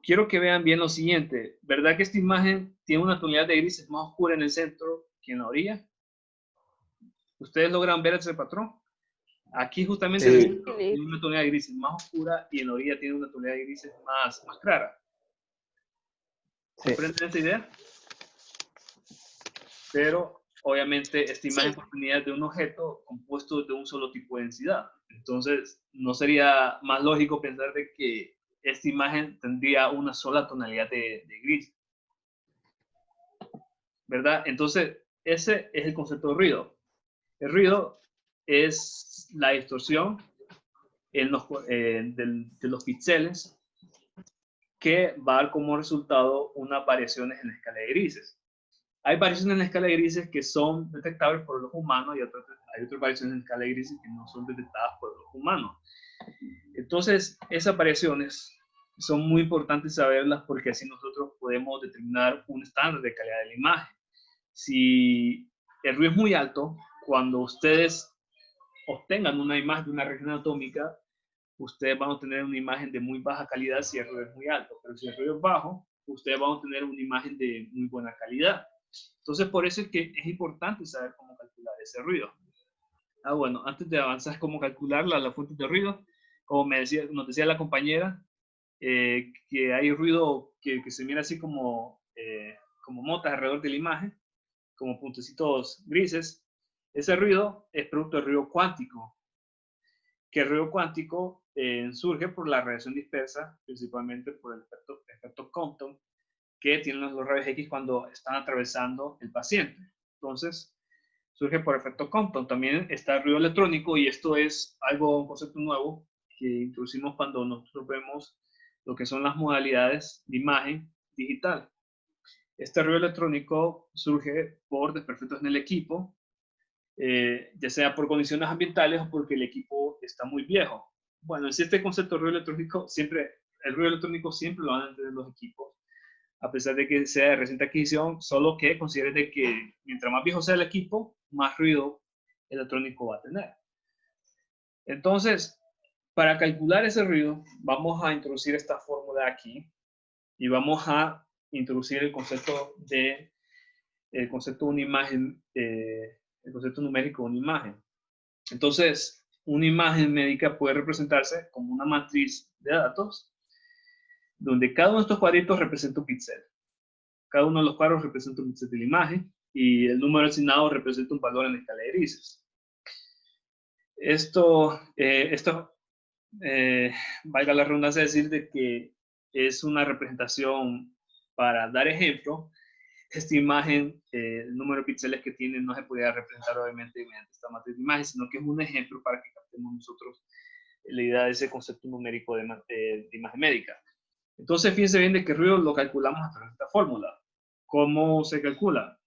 Quiero que vean bien lo siguiente. ¿Verdad que esta imagen tiene una tonalidad de grises más oscura en el centro que en la orilla? ¿Ustedes logran ver ese patrón? Aquí justamente en el centro tiene una tonalidad de grises más oscura y en la orilla tiene una tonalidad de grises más clara. ¿Comprenden esta idea? Pero obviamente esta imagen fue obtenida de un objeto compuesto de un solo tipo de densidad. Entonces, ¿no sería más lógico pensar de que esta imagen tendría una sola tonalidad de gris? ¿Verdad? Entonces, ese es el concepto de ruido. El ruido es la distorsión de los píxeles que va a dar como resultado unas variaciones en la escala de grises. Hay variaciones en la escala de grises que son detectables por los humanos y hay otras variaciones en la escala de grises que no son detectadas por los humanos. Entonces, esas variaciones son muy importantes saberlas porque así nosotros podemos determinar un estándar de calidad de la imagen. Si el ruido es muy alto, cuando ustedes obtengan una imagen de una región anatómica, ustedes van a obtener una imagen de muy baja calidad si el ruido es muy alto, pero si el ruido es bajo, ustedes van a obtener una imagen de muy buena calidad. Entonces, por eso es que es importante saber cómo calcular ese ruido. Bueno, antes de avanzar cómo calcular la fuente de ruido, como nos decía la compañera, que hay ruido que se mira así como motas alrededor de la imagen, como puntecitos grises. Ese ruido es producto del ruido cuántico, que el ruido cuántico surge por la radiación dispersa, principalmente por el efecto Compton, que tienen los rayos X cuando están atravesando el paciente. Entonces, surge por efecto Compton. También está el ruido electrónico, y esto es un concepto nuevo que introducimos cuando nosotros vemos lo que son las modalidades de imagen digital. Este ruido electrónico surge por desperfectos en el equipo, ya sea por condiciones ambientales o porque el equipo está muy viejo. Bueno, en este concepto de ruido electrónico, el ruido electrónico siempre lo van a entender los equipos, a pesar de que sea de reciente adquisición, solo que consideren de que mientras más viejo sea el equipo, más ruido electrónico va a tener. Entonces, para calcular ese ruido, vamos a introducir esta fórmula aquí, y vamos a introducir el concepto de una imagen, el concepto numérico de una imagen. Entonces, una imagen médica puede representarse como una matriz de datos, donde cada uno de estos cuadritos representa un píxel. Cada uno de los cuadros representa un píxel de la imagen, y el número asignado representa un valor en la escala de grises. Esto valga la redundancia decir de que es una representación para dar ejemplo. Esta imagen, el número de píxeles que tiene no se podría representar obviamente mediante esta matriz de imagen, sino que es un ejemplo para que captemos nosotros la idea de ese concepto numérico de imagen médica. Entonces, fíjense bien de que el ruido lo calculamos a través de esta fórmula. ¿Cómo se calcula?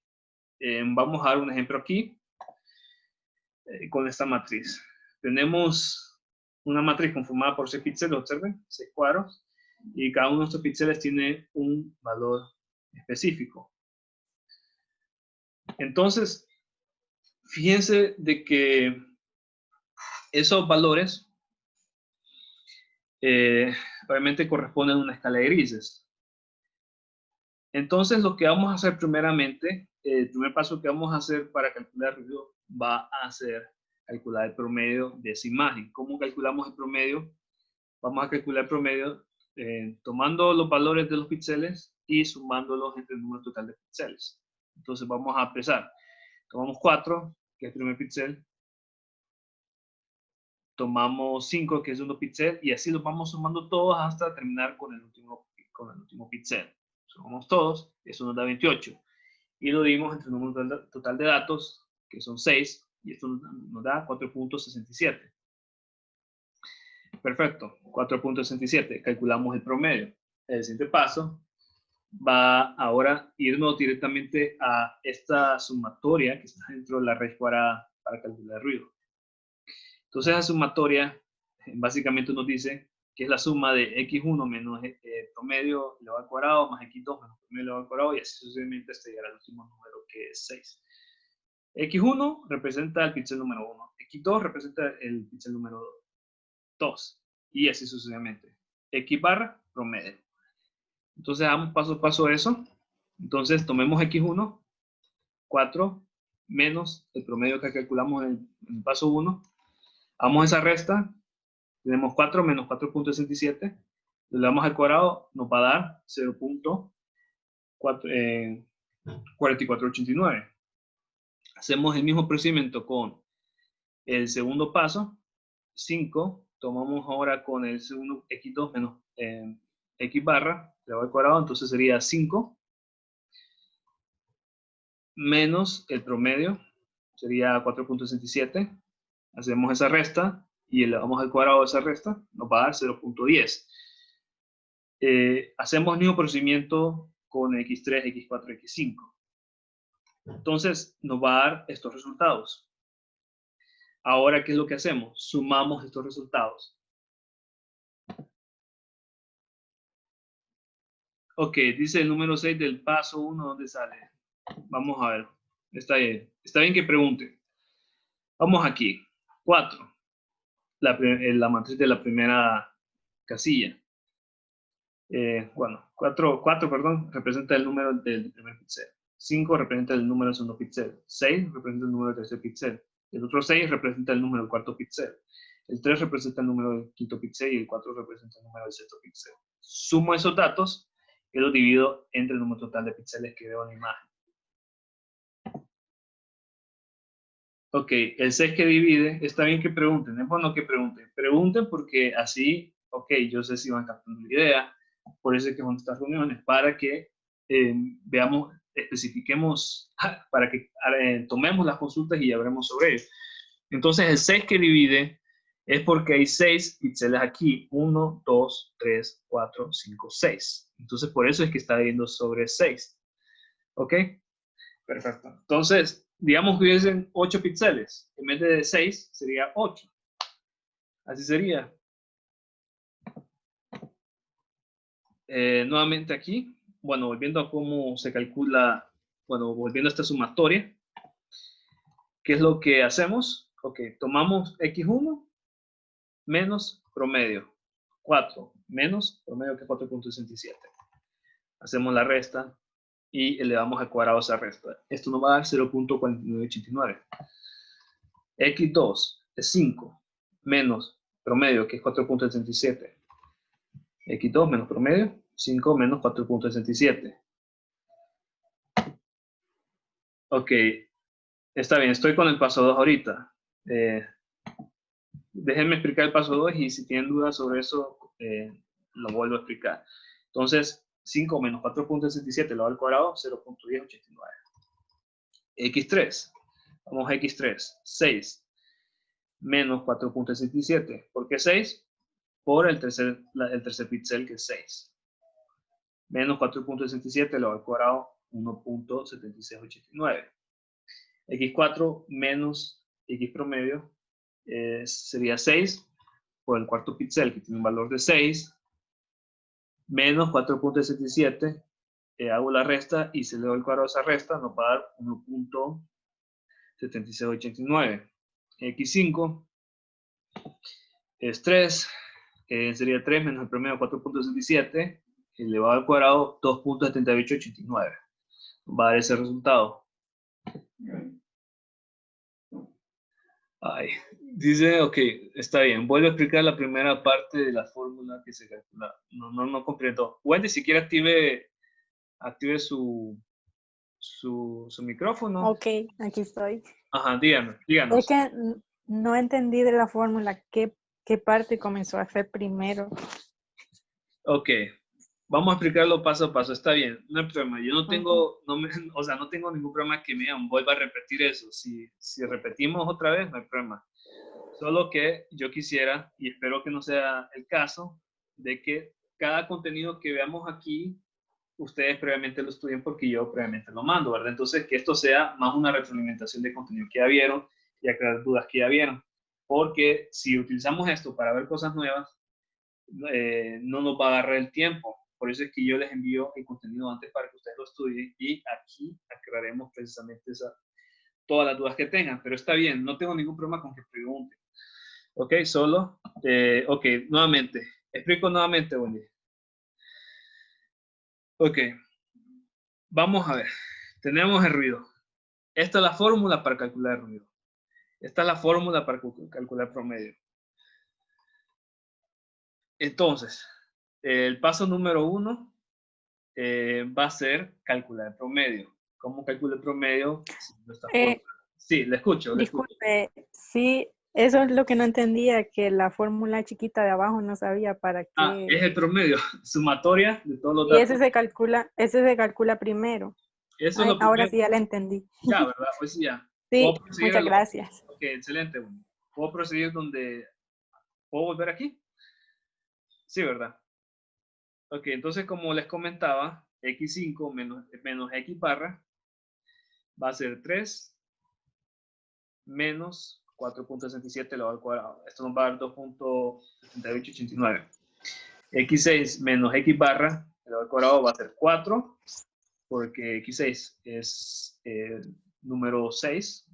Vamos a dar un ejemplo aquí con esta matriz. Tenemos una matriz conformada por 6 píxeles, observen, 6 cuadros, y cada uno de estos píxeles tiene un valor específico. Entonces, fíjense de que esos valores obviamente corresponden a una escala de grises. Entonces, lo que vamos a hacer primeramente, el primer paso que vamos a hacer para calcular el ruido va a ser calcular el promedio de esa imagen. ¿Cómo calculamos el promedio? Vamos a calcular el promedio tomando los valores de los píxeles y sumándolos entre el número total de píxeles. Entonces, vamos a empezar. Tomamos 4, que es el primer píxel. Tomamos 5, que es el segundo píxel, y así los vamos sumando todos hasta terminar con el último píxel. Sumamos todos, eso nos da 28. Y lo dimos entre el número total de datos, que son 6, y esto nos da 4.67. Perfecto, 4.67. Calculamos el promedio. El siguiente paso va ahora a irnos directamente a esta sumatoria que está dentro de la raíz cuadrada para calcular el ruido. Entonces, la sumatoria básicamente nos dice que es la suma de x1 menos promedio elevado al cuadrado más x2 menos promedio elevado al cuadrado, y así sucesivamente hasta llegar al último número, que es 6. x1 representa el píxel número 1, x2 representa el píxel número 2, y así sucesivamente. X barra promedio. Entonces, damos paso a paso eso. Entonces, tomemos x1, 4, menos el promedio que calculamos en el paso 1. Hagamos esa resta. Tenemos 4 menos 4.67. Le damos al cuadrado, nos va a dar 0.4489. Hacemos el mismo procedimiento con el segundo paso. 5. Tomamos ahora con el segundo x2 menos x barra, le doy al cuadrado, entonces sería 5. Menos el promedio, sería 4.67. Hacemos esa resta y le damos al cuadrado de esa resta, nos va a dar 0.10. Hacemos el mismo procedimiento con x3, x4, x5. Entonces nos va a dar estos resultados. Ahora, ¿qué es lo que hacemos? Sumamos estos resultados. Ok, dice el número 6 del paso 1, ¿dónde sale? Vamos a ver. Está bien que pregunte. Vamos aquí. 4. La matriz de la primera casilla. Bueno, 4, perdón, representa el número del primer píxel. 5 representa el número del segundo píxel. 6 representa el número del tercer píxel. El otro 6 representa el número del cuarto píxel. El 3 representa el número del quinto píxel y el 4 representa el número del sexto píxel. Sumo esos datos y los divido entre el número total de píxeles que veo en la imagen. Ok, el 6 que divide, está bien que pregunten, es bueno que pregunten. Pregunten porque así, ok, yo sé si van captando la idea. Por eso es que son estas reuniones, para que veamos especifiquemos, para que tomemos las consultas y hablemos sobre ello. Entonces, el 6 que divide es porque hay 6 píxeles aquí. 1, 2, 3, 4, 5, 6. Entonces, por eso es que está dividiendo sobre 6. ¿Ok? Perfecto. Entonces, digamos que hubiesen 8 píxeles. En vez de 6, sería 8. Así sería. Nuevamente aquí, bueno, volviendo a cómo se calcula, bueno, volviendo a esta sumatoria, ¿qué es lo que hacemos? Ok, tomamos x1 menos promedio, 4 menos promedio que es 4.67. Hacemos la resta y elevamos al cuadrado esa resta. Esto nos va a dar 0.4989. x2 es 5 menos promedio que es 4.67. x2 menos promedio, 5 menos 4.67. Ok, está bien, estoy con el paso 2 ahorita. Déjenme explicar el paso 2 y si tienen dudas sobre eso, lo vuelvo a explicar. Entonces, 5 menos 4.67 elevado al cuadrado, 0.1089. x3, vamos a x3, 6 menos 4.67. ¿Por qué 6? Por el tercer píxel que es 6. Menos 4.67 elevado al cuadrado, 1.7689. x4 menos x promedio sería 6 por el cuarto píxel que tiene un valor de 6 menos 4.77, hago la resta y si le doy el cuadrado a esa resta nos va a dar 1.7689. x5 es 3, sería 3 menos el promedio 4.67 elevado al cuadrado 2.7889. Va a dar ese resultado. Ay, dice, ok, está bien. Vuelvo a explicar la primera parte de la fórmula que se calcula. No comprendo. Wendy, si quiere active su micrófono. Ok, aquí estoy. Ajá, díganos. Es que no entendí de la fórmula qué parte comenzó a hacer primero. Ok, vamos a explicarlo paso a paso. Está bien, no hay problema. Yo no tengo, no tengo ningún problema que me vuelva a repetir eso. Si repetimos otra vez, no hay problema. Solo que yo quisiera, y espero que no sea el caso, de que cada contenido que veamos aquí, ustedes previamente lo estudien porque yo previamente lo mando, ¿verdad? Entonces, que esto sea más una retroalimentación de contenido que ya vieron y aclarar dudas que ya vieron. Porque si utilizamos esto para ver cosas nuevas, no nos va a agarrar el tiempo. Por eso es que yo les envío el contenido antes para que ustedes lo estudien y aquí aclararemos precisamente todas las dudas que tengan. Pero está bien, no tengo ningún problema con que pregunten. Ok, ok, nuevamente. Explico nuevamente, Wendy. Ok, vamos a ver. Tenemos el ruido. Esta es la fórmula para calcular el ruido. Esta es la fórmula para calcular promedio. Entonces, el paso número 1 va a ser calcular el promedio. ¿Cómo calculo el promedio? Sí, le escucho. Disculpe, sí, eso es lo que no entendía, que la fórmula chiquita de abajo no sabía para qué. Es el promedio, sumatoria de todos los y datos. ese se calcula primero. Eso es lo ahora sí ya la entendí. Ya, ¿verdad? Pues ya. Sí, muchas gracias. Ok, excelente. ¿Puedo proseguir donde... ¿Puedo volver aquí? Sí, ¿verdad? Ok, entonces como les comentaba, x5 menos x barra va a ser 3 menos 4.67 elevado al cuadrado. Esto nos va a dar 2.7889. x6 menos x barra elevado al cuadrado va a ser 4, porque x6 es número 6,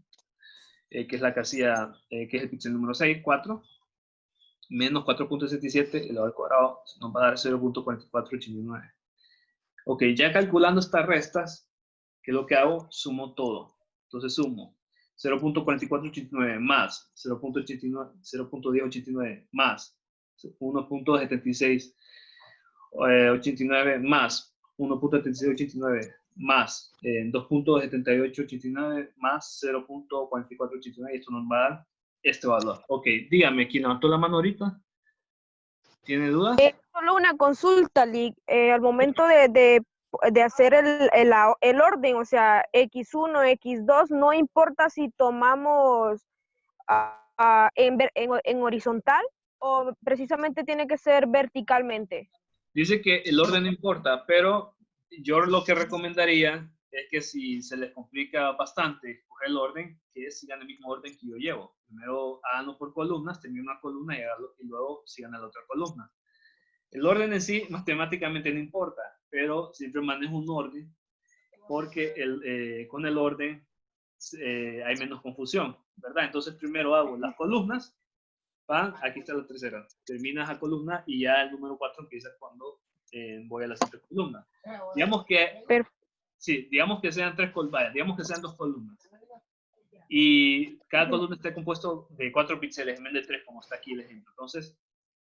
que es la casilla, que es el píxel número 6, 4, menos 4.77 elevado al cuadrado, nos va a dar 0.4489. Ok, ya calculando estas restas, ¿qué es lo que hago? Sumo todo. Entonces sumo 0.4489 más 0.1089 más 1.7689 más 1.7689 más 2.7889 más 0.4489 y esto nos va a dar este valor. Ok, dígame, ¿quién levantó la mano ahorita? ¿Tiene dudas? Solo una consulta, Lick. Al momento de de hacer el orden, o sea, X1, X2, no importa si tomamos en horizontal o precisamente tiene que ser verticalmente. Dice que el orden no importa, pero yo lo que recomendaría es que si se les complica bastante escoger el orden, que sigan el mismo orden que yo llevo. Primero háganlo por columnas, terminen una columna y luego sigan la otra columna. El orden en sí matemáticamente no importa, pero siempre manejo un orden porque con el orden hay menos confusión, ¿verdad? Entonces primero hago las columnas, aquí está la tercera, terminas la columna y ya el número 4 empieza cuando voy a la siguiente columna. Digamos que, sí, digamos que sean digamos que sean 2 columnas. Y cada columna está compuesto de 4 píxeles en vez de 3, como está aquí el ejemplo. Entonces,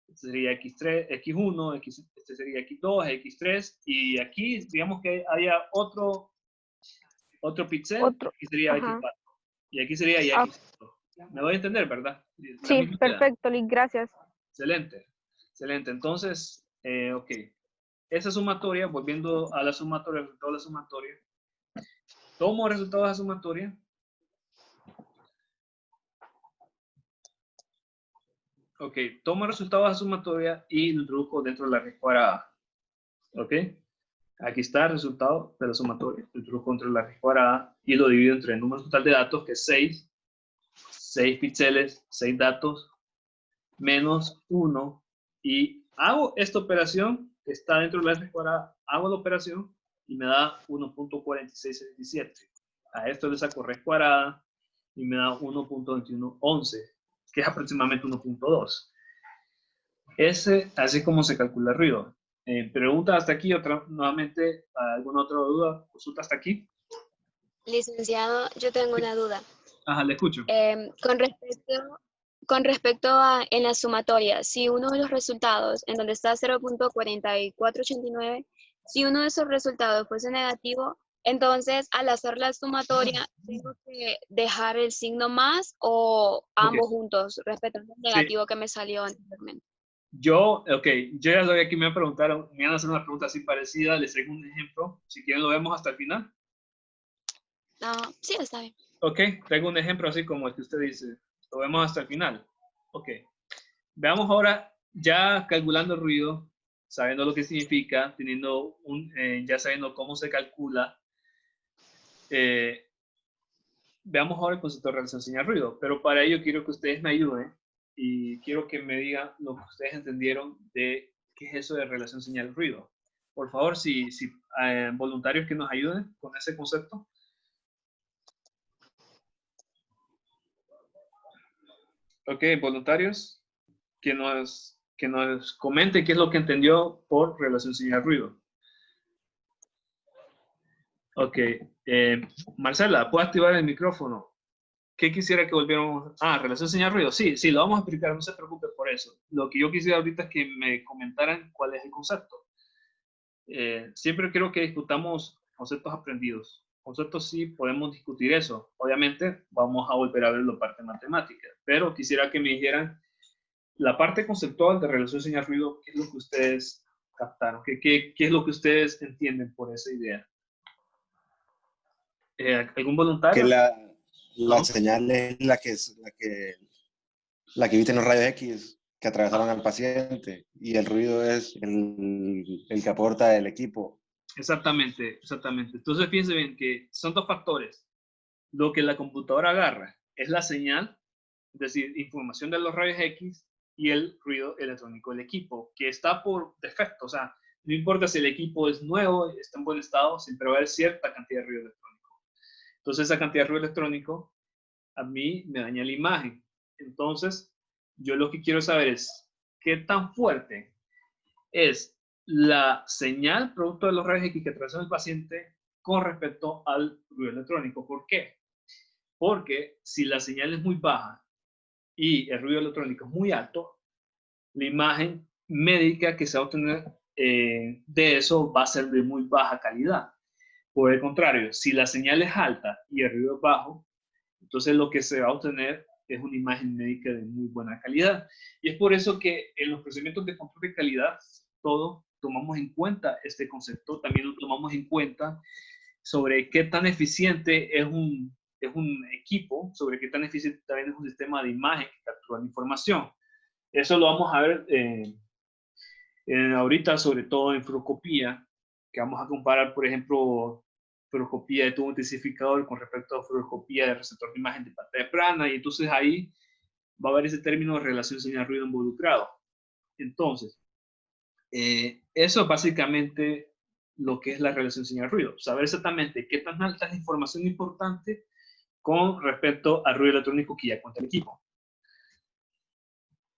este sería X3, X1, este sería X2, X3, y aquí, digamos que haya otro píxel, aquí sería X4, y aquí sería ya X4. Me voy a entender, ¿verdad? Sí, perfecto, Lick, gracias. Excelente, excelente. Entonces, ok. Esa sumatoria, volviendo a la sumatoria, el resultado de la sumatoria, tomo resultados de la sumatoria. Ok, tomo resultados de la sumatoria y lo introduzco dentro de la raíz cuadrada. Ok, aquí está el resultado de la sumatoria. Lo introduzco dentro de la raíz cuadrada y lo divido entre el número total de datos, que es 6 píxeles, 6 datos, menos 1. Y hago esta operación, que está dentro de la raíz cuadrada, hago la operación y me da 1.4677. A esto le saco raíz cuadrada y me da 1.2111, que es aproximadamente 1.2. Así como se calcula el ruido. Pregunta hasta aquí, nuevamente, ¿alguna otra duda? ¿Consulta hasta aquí? Licenciado, yo tengo una duda. Ajá, le escucho. Con respecto a en la sumatoria, si uno de los resultados, en donde está 0.4489, si uno de esos resultados fuese negativo, entonces al hacer la sumatoria, ¿tengo que dejar el signo más o ambos juntos, respetando el negativo que me salió anteriormente? Yo ya sabía que me preguntaron, me van a hacer una pregunta así parecida, les traigo un ejemplo. Si quieren lo vemos hasta el final. Sí, está bien. Ok, traigo un ejemplo así como el que usted dice. Lo vemos hasta el final. Ok. Veamos ahora, ya calculando el ruido, sabiendo lo que significa, teniendo ya sabiendo cómo se calcula. Veamos ahora el concepto de relación señal-ruido. Pero para ello quiero que ustedes me ayuden y quiero que me digan lo que ustedes entendieron de qué es eso de relación señal-ruido. Por favor, si voluntarios que nos ayuden con ese concepto. Ok, voluntarios, que nos comente qué es lo que entendió por relación señal-ruido. Ok, Marcela, ¿puedo activar el micrófono? ¿Qué quisiera que volviéramos? Relación señal-ruido. Sí, lo vamos a explicar, no se preocupe por eso. Lo que yo quisiera ahorita es que me comentaran cuál es el concepto. Siempre quiero que discutamos conceptos aprendidos. Conceptos sí, podemos discutir eso. Obviamente, vamos a volver a ver la parte matemática. Pero quisiera que me dijeran la parte conceptual de relación señal-ruido, ¿qué es lo que ustedes captaron? ¿Qué es lo que ustedes entienden por esa idea? ¿Algún voluntario? Que la señal es la que emiten los rayos X que atravesaron al paciente y el ruido es el que aporta el equipo. Exactamente. Entonces fíjense bien que son 2 factores. Lo que la computadora agarra es la señal, es decir, información de los rayos X y el ruido electrónico del equipo, que está por defecto. O sea, no importa si el equipo es nuevo, está en buen estado, siempre va a haber cierta cantidad de ruido electrónico. Entonces esa cantidad de ruido electrónico a mí me daña la imagen. Entonces yo lo que quiero saber es qué tan fuerte es la señal producto de los rayos X que atraviesa el paciente con respecto al ruido electrónico. ¿Por qué? Porque si la señal es muy baja y el ruido electrónico es muy alto, la imagen médica que se va a obtener de eso va a ser de muy baja calidad. Por el contrario, si la señal es alta y el ruido es bajo, entonces lo que se va a obtener es una imagen médica de muy buena calidad. Y es por eso que en los procedimientos de control de calidad todo tomamos en cuenta este concepto, también lo tomamos en cuenta sobre qué tan eficiente es un equipo, sobre qué tan eficiente también es un sistema de imagen que captura la información. Eso lo vamos a ver ahorita, sobre todo en fluoroscopía, que vamos a comparar, por ejemplo, fluoroscopía de tubo intensificador con respecto a fluoroscopía de receptor de imagen de pantalla plana, y entonces ahí va a haber ese término de relación señal-ruido involucrado. Entonces, eso es básicamente lo que es la relación señal-ruido. Saber exactamente qué tan alta es la información importante con respecto al ruido electrónico que ya cuenta el equipo.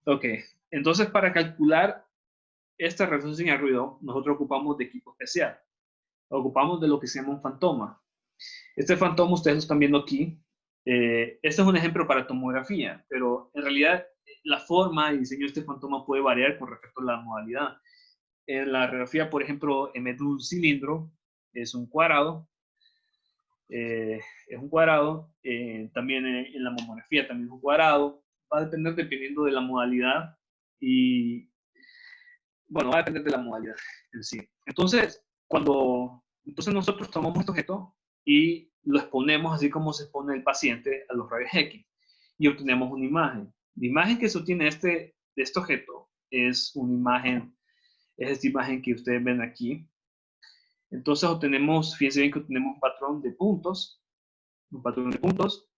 Ok, entonces para calcular esta relación señal-ruido, nosotros ocupamos de equipo especial. Ocupamos de lo que se llama un fantoma. Este fantoma ustedes lo están viendo aquí. Este es un ejemplo para tomografía, pero en realidad la forma y diseño de este fantoma puede variar con respecto a la modalidad. En la radiografía, por ejemplo, en vez de un cilindro, es un cuadrado. También en la mamografía también es un cuadrado. Va a depender dependiendo de la modalidad y, bueno, va a depender de la modalidad en sí. Entonces nosotros tomamos este objeto y lo exponemos así como se expone el paciente a los rayos X y obtenemos una imagen. La imagen que se obtiene de este objeto es una imagen, es esta imagen que ustedes ven aquí. Entonces fíjense bien que obtenemos un patrón de puntos,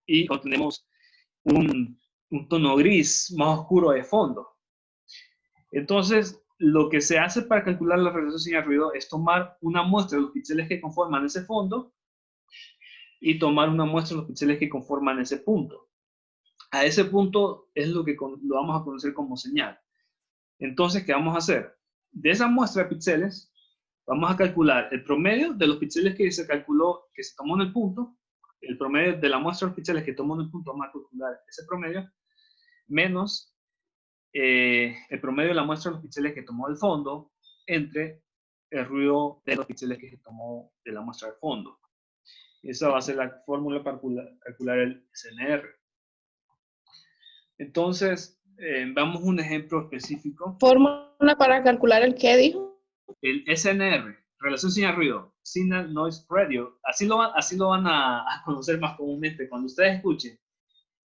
y obtenemos un tono gris más oscuro de fondo. Entonces, lo que se hace para calcular la relación señal-ruido es tomar una muestra de los píxeles que conforman ese fondo y tomar una muestra de los píxeles que conforman ese punto. A ese punto es lo que lo vamos a conocer como señal. Entonces, ¿qué vamos a hacer? De esa muestra de píxeles, vamos a calcular el promedio de los píxeles que se calculó, que se tomó en el punto, el promedio de la muestra de los píxeles que tomó en el punto, vamos a calcular ese promedio, menos el promedio de la muestra de los píxeles que tomó el fondo, entre el ruido de los píxeles que se tomó de la muestra de fondo. Esa va a ser la fórmula para calcular el SNR. Entonces, veamos un ejemplo específico. ¿Fórmula para calcular el qué dijo? El SNR, relación señal-ruido, Signal Noise Radio. Así lo van a conocer más comúnmente. Cuando ustedes escuchen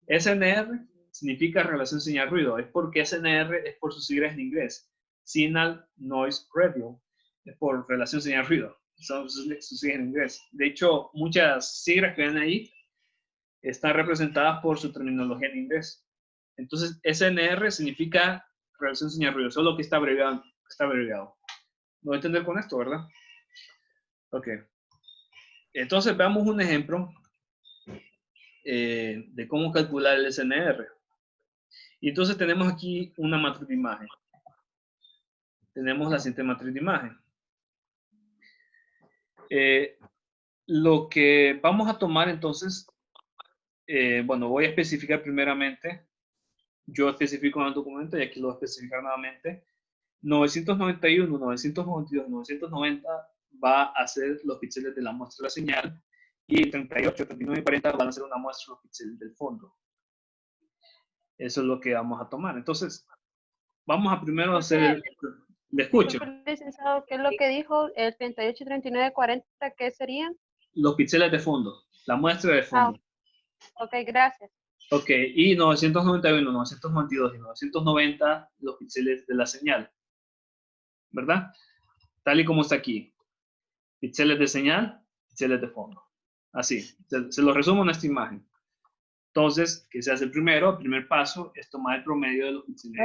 SNR, significa relación señal-ruido. Es porque SNR es por sus siglas en inglés. Signal Noise Radio. Es por relación señal-ruido. Son sus siglas en inglés. De hecho, muchas siglas que ven ahí están representadas por su terminología en inglés. Entonces, SNR significa relación señal-ruido, solo que está abreviado. ¿Me voy a entender con esto, verdad? Ok. Entonces, veamos un ejemplo de cómo calcular el SNR. Y entonces tenemos aquí una matriz de imagen. Tenemos la siguiente matriz de imagen. Lo que vamos a tomar entonces, bueno, voy a especificar primeramente. Yo especifico en el documento y aquí lo voy a especificar nuevamente. 991, 992, 990 va a ser los píxeles de la muestra de la señal y 38, 39 y 40 van a ser una muestra de los píxeles del fondo. Eso es lo que vamos a tomar. Entonces, vamos a primero hacer... ¿Le escucho? Licenciado, ¿qué es lo que dijo? El 38, 39, 40, ¿qué serían? Los píxeles de fondo, la muestra de fondo. Ok, gracias. Ok, y 991, 992 y 990 los píxeles de la señal. ¿Verdad? Tal y como está aquí. Píxeles de señal, píxeles de fondo. Así, se lo resumo en esta imagen. Entonces, ¿qué se hace primero? El primer paso es tomar el promedio de los píxeles.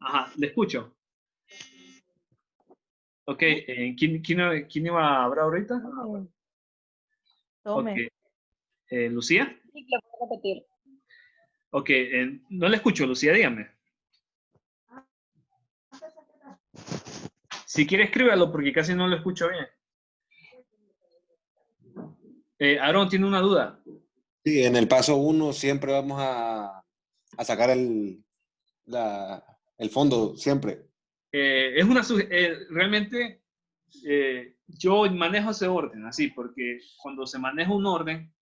Ajá, ¿le escucho? Ok, ¿quién iba a hablar ahorita? Tome. Okay. ¿Lucía? Sí, lo puedo repetir. Ok, no le escucho, Lucía, dígame. Si quiere, escríbalo porque casi no lo escucho bien. Aaron, ¿tiene una duda? Sí, en el paso 1 siempre vamos a sacar el fondo, siempre. Realmente yo manejo ese orden así, porque cuando se maneja un orden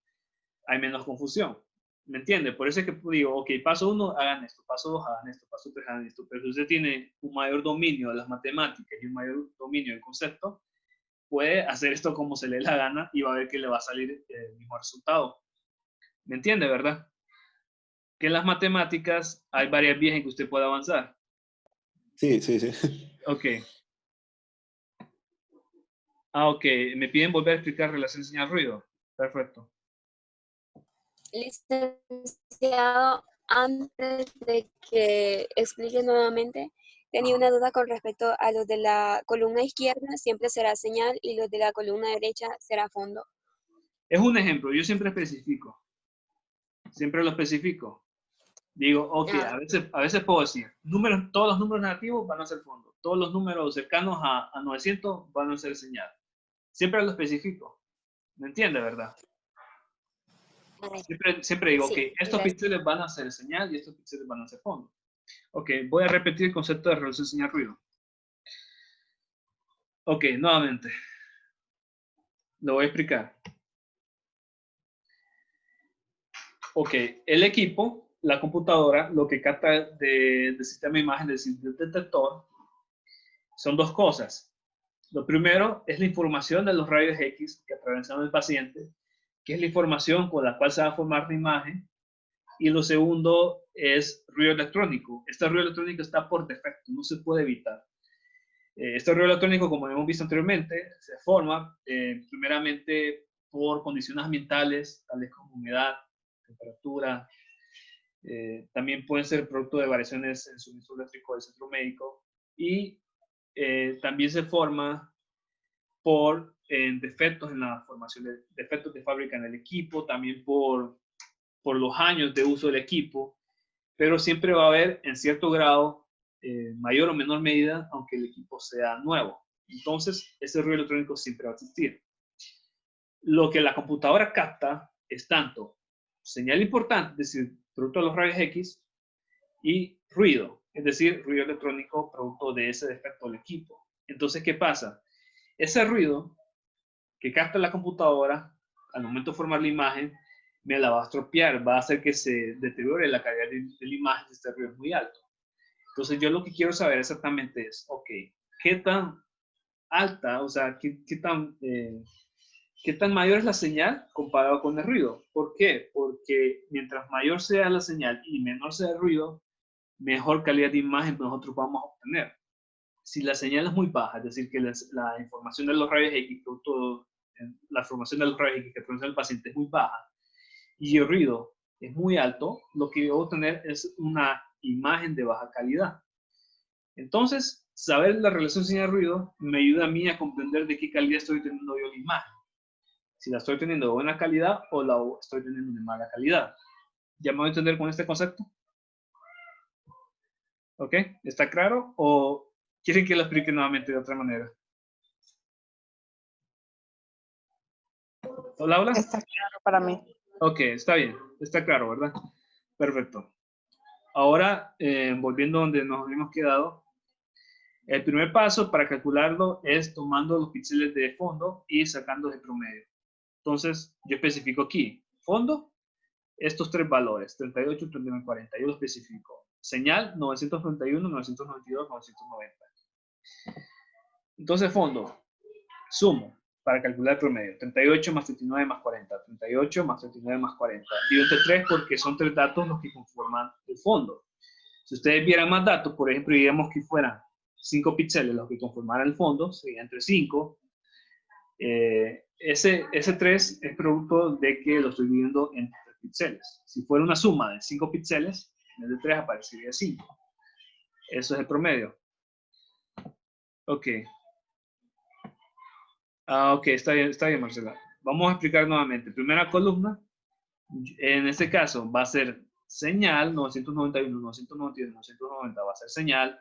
hay menos confusión. ¿Me entiende? Por eso es que digo, ok, paso 1, hagan esto, paso 2, hagan esto, paso 3, hagan esto. Pero si usted tiene un mayor dominio de las matemáticas y un mayor dominio del concepto, puede hacer esto como se le dé la gana y va a ver que le va a salir el mismo resultado. ¿Me entiende, verdad? Que en las matemáticas hay varias vías en que usted puede avanzar. Sí, sí, sí. Ok. Ok. Me piden volver a explicar relación señal-ruido. Perfecto. Licenciado, antes de que explique nuevamente, tenía una duda con respecto a los de la columna izquierda, siempre será señal, y los de la columna derecha será fondo. Es un ejemplo, yo siempre especifico. Siempre lo especifico. Digo, ok, a veces puedo decir, todos los números negativos van a ser fondo. Todos los números cercanos a 900 van a ser señal. Siempre lo especifico. ¿Me entiende, verdad? Siempre digo, Sí, ok, estos píxeles van a ser señal y estos píxeles van a ser fondo. Ok, voy a repetir el concepto de relación señal-ruido. Ok, nuevamente. Lo voy a explicar. Ok, el equipo, la computadora, lo que capta del sistema de imagen del detector son dos cosas. Lo primero es la información de los rayos X que atravesan el paciente, que es la información con la cual se va a formar la imagen. Y lo segundo es ruido electrónico. Este ruido electrónico está por defecto, no se puede evitar. Este ruido electrónico, como hemos visto anteriormente, se forma primeramente por condiciones ambientales, tales como humedad, temperatura. También pueden ser producto de variaciones en suministro eléctrico del centro médico. Y también se forma por defectos en la formación, defectos de fábrica en el equipo, también por los años de uso del equipo, pero siempre va a haber en cierto grado, mayor o menor medida, aunque el equipo sea nuevo. Entonces, ese ruido electrónico siempre va a existir. Lo que la computadora capta es tanto señal importante, es decir, producto de los rayos X, y ruido, es decir, ruido electrónico producto de ese defecto del equipo. Entonces, ¿qué pasa? Ese ruido que capta la computadora, al momento de formar la imagen, me la va a estropear, va a hacer que se deteriore la calidad de la imagen si este ruido es muy alto. Entonces yo lo que quiero saber exactamente es, ok, ¿qué tan alta, o sea, qué tan mayor es la señal comparado con el ruido? ¿Por qué? Porque mientras mayor sea la señal y menor sea el ruido, mejor calidad de imagen nosotros vamos a obtener. Si la señal es muy baja, es decir, que la información de los rayos X, la información de los rayos X que produce el paciente es muy baja y el ruido es muy alto, lo que yo voy a tener es una imagen de baja calidad. Entonces, saber la relación señal-ruido me ayuda a mí a comprender de qué calidad estoy teniendo yo la imagen. Si la estoy teniendo de buena calidad o la estoy teniendo de mala calidad. ¿Ya me voy a entender con este concepto? ¿Ok? ¿Está claro? ¿O quieren que lo explique nuevamente de otra manera? ¿Hola, hola? Está claro para mí. Ok, está bien. Está claro, ¿verdad? Perfecto. Ahora, volviendo donde nos habíamos quedado, el primer paso para calcularlo es tomando los píxeles de fondo y sacando el promedio. Entonces, yo especifico aquí, fondo, estos tres valores, 38, 39, 40. Yo lo especifico. Señal, 991, 992, 990. Entonces, fondo, sumo para calcular el promedio. 38 más 39 más 40. 38 más 39 más 40. Divido entre 3 porque son tres datos los que conforman el fondo. Si ustedes vieran más datos, por ejemplo, digamos que fueran 5 píxeles los que conformaran el fondo, sería entre 5. Ese 3 es producto de que lo estoy dividiendo entre 3 píxeles. Si fuera una suma de 5 píxeles, en vez de 3 aparecería 5. Eso es el promedio. Ok. Ok, está bien, Marcela. Vamos a explicar nuevamente. Primera columna, en este caso va a ser señal, 991, 992, 990 va a ser señal,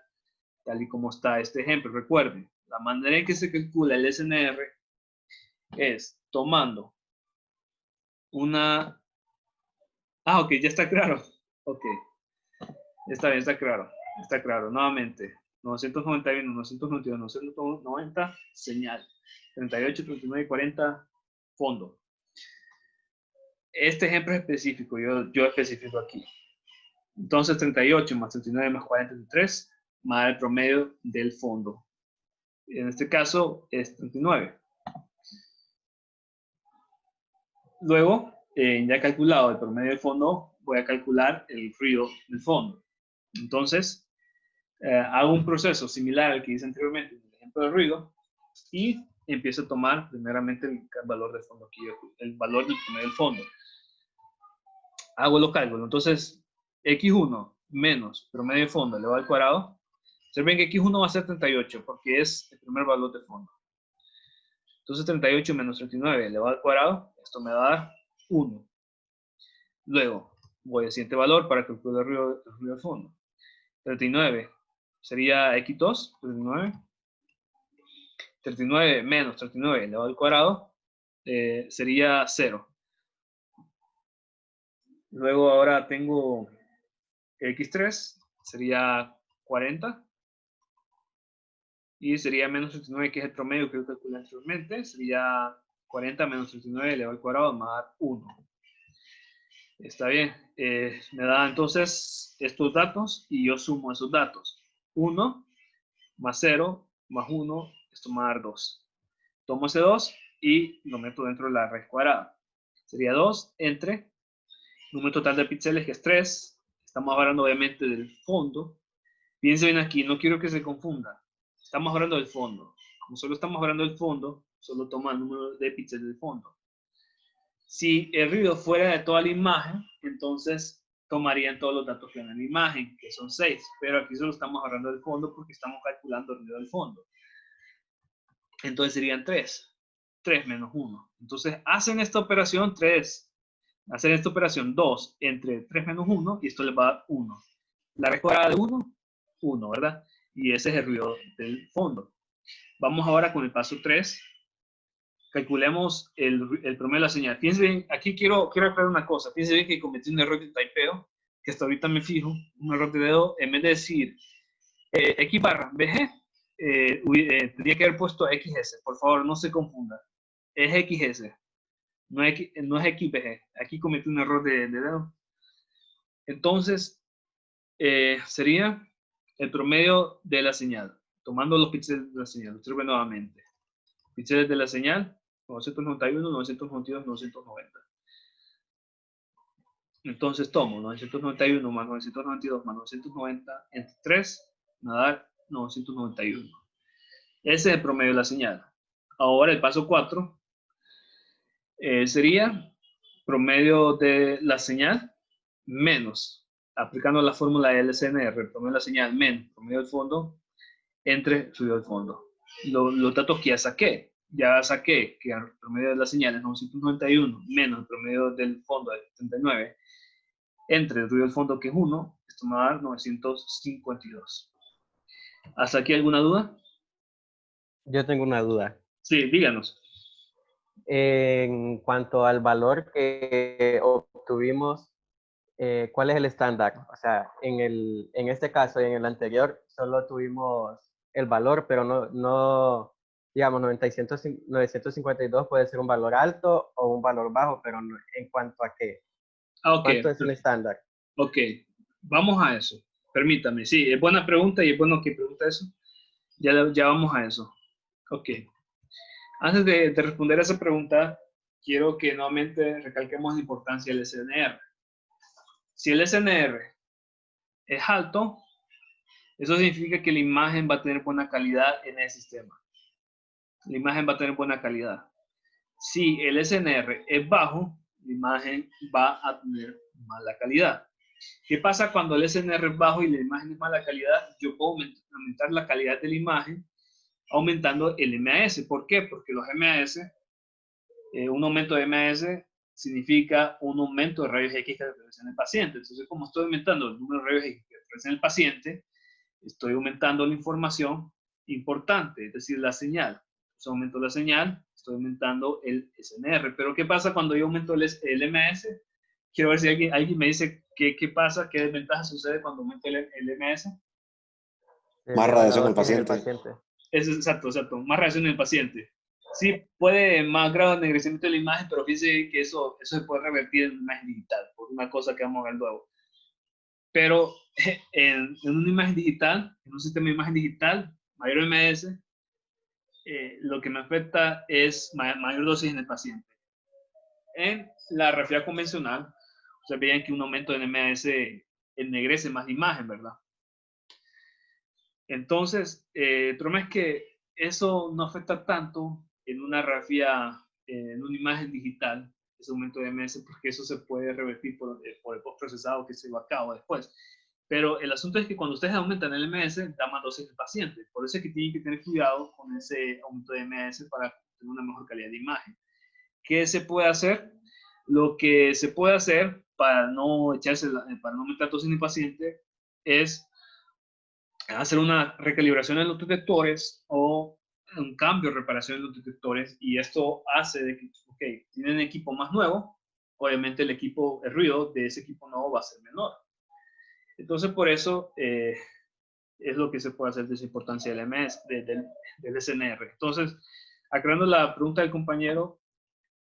tal y como está este ejemplo. Recuerden, la manera en que se calcula el SNR es tomando una... ok, ya está claro. Ok, está bien, está claro. Está claro, nuevamente. 991, 992, 990, señal. 38, 39 y 40, fondo. este ejemplo es específico, yo especifico aquí. Entonces 38 más 39 más 43 más el promedio del fondo. En este caso es 39. Luego, ya calculado el promedio del fondo, voy a calcular el ruido del fondo. Entonces, hago un proceso similar al que hice anteriormente en el ejemplo del ruido y empiezo a tomar primeramente el valor del fondo aquí, el valor del promedio del fondo. Hago los cálculos. Entonces, x1 menos promedio de fondo elevado al cuadrado. Observen que x1 va a ser 38 porque es el primer valor de fondo. Entonces 38 menos 39 elevado al cuadrado, esto me va a dar 1. Luego voy al siguiente valor para calcular el ruido del fondo. 39 sería x2, 39 menos 39 elevado al cuadrado sería 0. Luego ahora tengo x3, sería 40. Y sería menos 39, que es el promedio que yo calculé anteriormente. Sería 40 menos 39 elevado al cuadrado más 1. Está bien. Me da entonces estos datos y yo sumo esos datos. 1 más 0 más 1, esto me va a dar 2. Tomo ese 2 y lo meto dentro de la raíz cuadrada. Sería 2 entre número total de píxeles, que es 3. Estamos hablando obviamente del fondo. Piensen bien aquí, no quiero que se confunda. Estamos hablando del fondo. Como solo estamos hablando del fondo, solo toma el número de píxeles del fondo. Si el ruido fuera de toda la imagen, entonces tomarían todos los datos que hay en la imagen, que son 6. Pero aquí solo estamos hablando del fondo porque estamos calculando el ruido del fondo. Entonces serían 3. 3 menos 1. Entonces hacen esta operación 3. Hacen esta operación 2 entre 3 menos 1 y esto les va a dar 1. La raíz cuadrada de 1, 1, ¿verdad? Y ese es el ruido del fondo. Vamos ahora con el paso 3. Calculemos el promedio de la señal. Fíjense bien, aquí quiero aclarar una cosa. Fíjense bien que cometí un error de typeo, que hasta ahorita me fijo, un error de dedo. En vez de decir X barra BG, tendría que haber puesto XS. Por favor, no se confunda. Es XS, no es XBG. Aquí cometí un error de dedo. Entonces, sería el promedio de la señal, tomando los píxeles de la señal. Observen nuevamente. Píxeles de la señal, 991, 992, 990. Entonces tomo 991 más 992 más 990 entre 3, me va a dar 991. Ese es el promedio de la señal. Ahora el paso 4 sería promedio de la señal menos, aplicando la fórmula de LCNR, promedio de la señal menos promedio del fondo entre ruido del fondo. Los datos que ya saqué que el promedio de la señal es 991 menos el promedio del fondo de 39 entre el ruido del fondo, que es 1, esto me va a dar 952. ¿Hasta aquí alguna duda? Yo tengo una duda. Sí, díganos. En cuanto al valor que obtuvimos, ¿cuál es el estándar? O sea, en este caso y en el anterior solo tuvimos el valor, pero no digamos, 952 puede ser un valor alto o un valor bajo, pero no, ¿en cuanto a qué? Okay. ¿Cuánto es un estándar? Ok, vamos a eso. Permítame, sí, es buena pregunta y es bueno que pregunte eso. Ya vamos a eso. Ok. Antes de responder a esa pregunta, quiero que nuevamente recalquemos la importancia del SNR. Si el SNR es alto, eso significa que la imagen va a tener buena calidad en el sistema. La imagen va a tener buena calidad. Si el SNR es bajo, la imagen va a tener mala calidad. ¿Qué pasa cuando el SNR es bajo y la imagen es mala calidad? Yo puedo aumentar la calidad de la imagen aumentando el MAS. ¿Por qué? Porque los MAS, un aumento de MAS significa un aumento de rayos X que representan el paciente. Entonces, como estoy aumentando el número de rayos X que representan el paciente, estoy aumentando la información importante, es decir, la señal. Entonces, aumento la señal, estoy aumentando el SNR. Pero ¿qué pasa cuando yo aumento el MAS? Quiero ver si alguien me dice qué pasa, qué desventaja sucede cuando aumento el MS. Más radiación en el paciente. Es exacto, más radiación en el paciente. Sí, puede más grado de ennegrecimiento de la imagen, pero fíjense que eso se puede revertir en una imagen digital, por una cosa que vamos a ver luego. Pero en una imagen digital, en un sistema de imagen digital, mayor MS, lo que me afecta es mayor dosis en el paciente. En la radiografía convencional, ustedes veían que un aumento en MS ennegrece más la imagen, ¿verdad? Entonces, el problema es que eso no afecta tanto en una radiografía, en una imagen digital, ese aumento de MS, porque eso se puede revertir por el postprocesado que se va a cabo después. Pero el asunto es que cuando ustedes aumentan el MS, da más dosis al paciente. Por eso es que tienen que tener cuidado con ese aumento de MS para tener una mejor calidad de imagen. ¿Qué se puede hacer? Lo que se puede hacer para no aumentar dosis en el paciente es hacer una recalibración de los detectores o un cambio, reparación de los detectores, y esto hace de que, ok, tienen equipo más nuevo, obviamente el ruido de ese equipo nuevo va a ser menor. Entonces, por eso es lo que se puede hacer de esa importancia del del SNR. Entonces, aclarando la pregunta del compañero,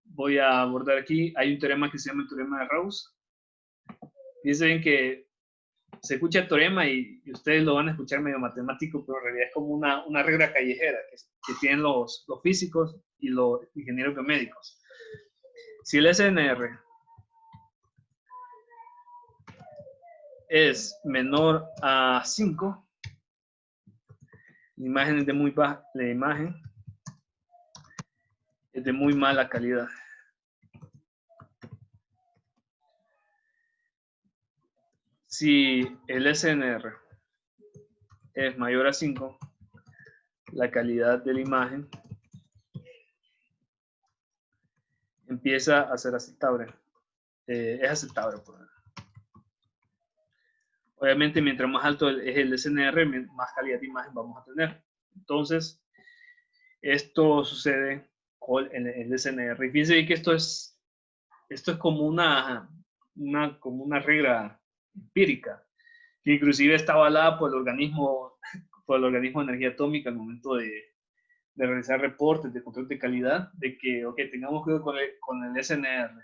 voy a abordar aquí, hay un teorema que se llama el teorema de Rose. Dicen que se escucha el teorema y ustedes lo van a escuchar medio matemático, pero en realidad es como una regla callejera que tienen los físicos y los ingenieros biomédicos. Si el SNR es menor a 5, la imagen es de muy baja, la imagen es de muy mala calidad. Si el SNR es mayor a 5, la calidad de la imagen empieza a ser aceptable. Es aceptable. Obviamente, mientras más alto es el SNR, más calidad de imagen vamos a tener. Entonces, esto sucede con el SNR. Y fíjense que esto es como una regla empírica, que inclusive está avalada por el organismo de energía atómica al momento de realizar reportes de control de calidad, de que, ok, tengamos cuidado con el SNR.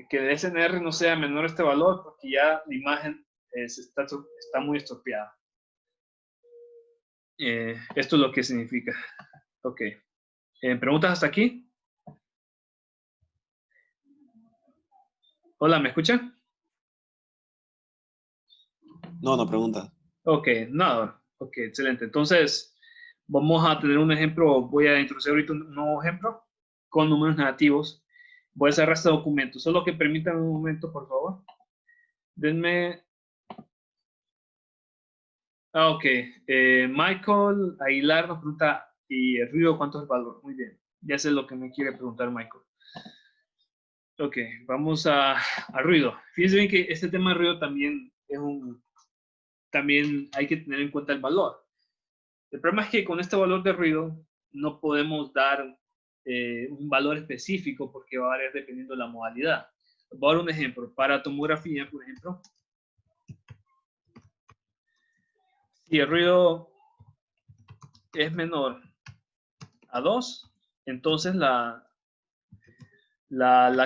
Que el SNR no sea menor a este valor, porque ya la imagen está muy estropeada. Esto es lo que significa. Ok. ¿Preguntas hasta aquí? Hola, ¿me escuchan? No, no pregunta. Ok, nada. Ok, excelente. Entonces, vamos a tener un ejemplo. Voy a introducir ahorita un nuevo ejemplo con números negativos. Voy a cerrar este documento. Solo que permítanme un momento, por favor. Denme. Ok. Michael Aguilar nos pregunta, ¿y el ruido cuánto es el valor? Muy bien. Ya sé lo que me quiere preguntar Michael. Ok, vamos a ruido. Fíjense bien que este tema de ruido también también hay que tener en cuenta el valor. El problema es que con este valor de ruido no podemos dar un valor específico porque va a variar dependiendo de la modalidad. Voy a dar un ejemplo. Para tomografía, por ejemplo, si el ruido es menor a 2, entonces la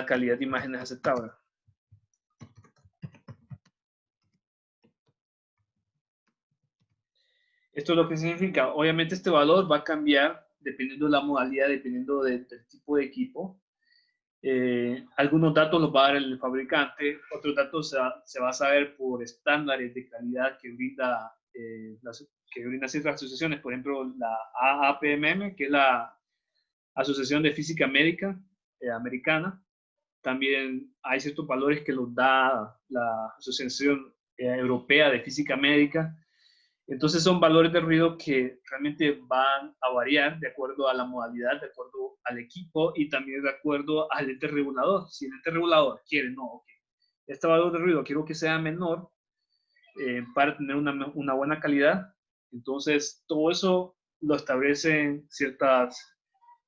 calidad de imagen es aceptable. Esto es lo que significa, obviamente este valor va a cambiar dependiendo de la modalidad, dependiendo del tipo de equipo. Algunos datos los va a dar el fabricante, otros datos se va a saber por estándares de calidad que brinda ciertas asociaciones, por ejemplo la AAPMM, que es la Asociación de Física Médica Americana. También hay ciertos valores que los da la Asociación Europea de Física Médica. Entonces son valores de ruido que realmente van a variar de acuerdo a la modalidad, de acuerdo al equipo y también de acuerdo al ente regulador. Si el ente regulador quiere, no, ok, este valor de ruido quiero que sea menor para tener una buena calidad, entonces todo eso lo establecen ciertas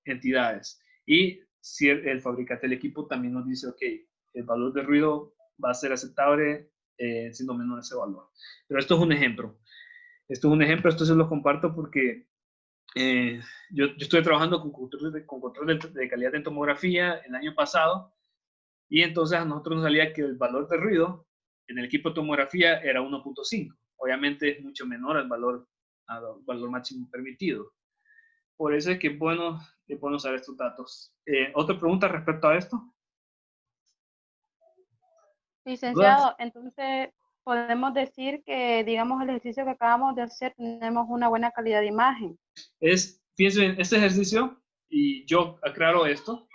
entidades. Y si el fabricante del equipo también nos dice, ok, el valor de ruido va a ser aceptable siendo menor ese valor. Pero esto es un ejemplo. Esto es un ejemplo, esto se lo comparto porque Yo estuve trabajando con control de calidad en tomografía el año pasado, y entonces a nosotros nos salía que el valor de ruido en el equipo de tomografía era 1.5. Obviamente es mucho menor al valor máximo permitido. Por eso es que es bueno usar estos datos. ¿Otra pregunta respecto a esto? Licenciado, entonces podemos decir que, digamos, el ejercicio que acabamos de hacer, tenemos una buena calidad de imagen. Fíjense en este ejercicio, y yo aclaro esto,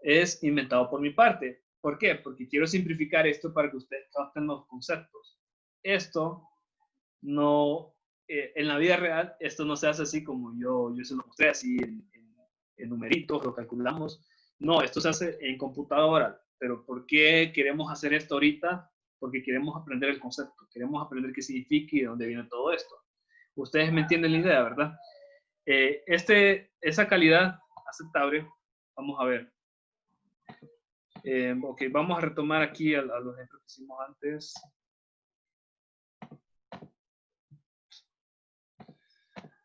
es inventado por mi parte. ¿Por qué? Porque quiero simplificar esto para que ustedes capten los conceptos. Esto no, en la vida real, esto no se hace así como yo se lo mostré, así en numeritos, lo calculamos. No, esto se hace en computadora. Pero ¿por qué queremos hacer esto ahorita? Porque queremos aprender el concepto, queremos aprender qué significa y de dónde viene todo esto. Ustedes me entienden la idea, ¿verdad? Esa calidad aceptable, vamos a ver. Ok, vamos a retomar aquí a los ejemplos que hicimos antes.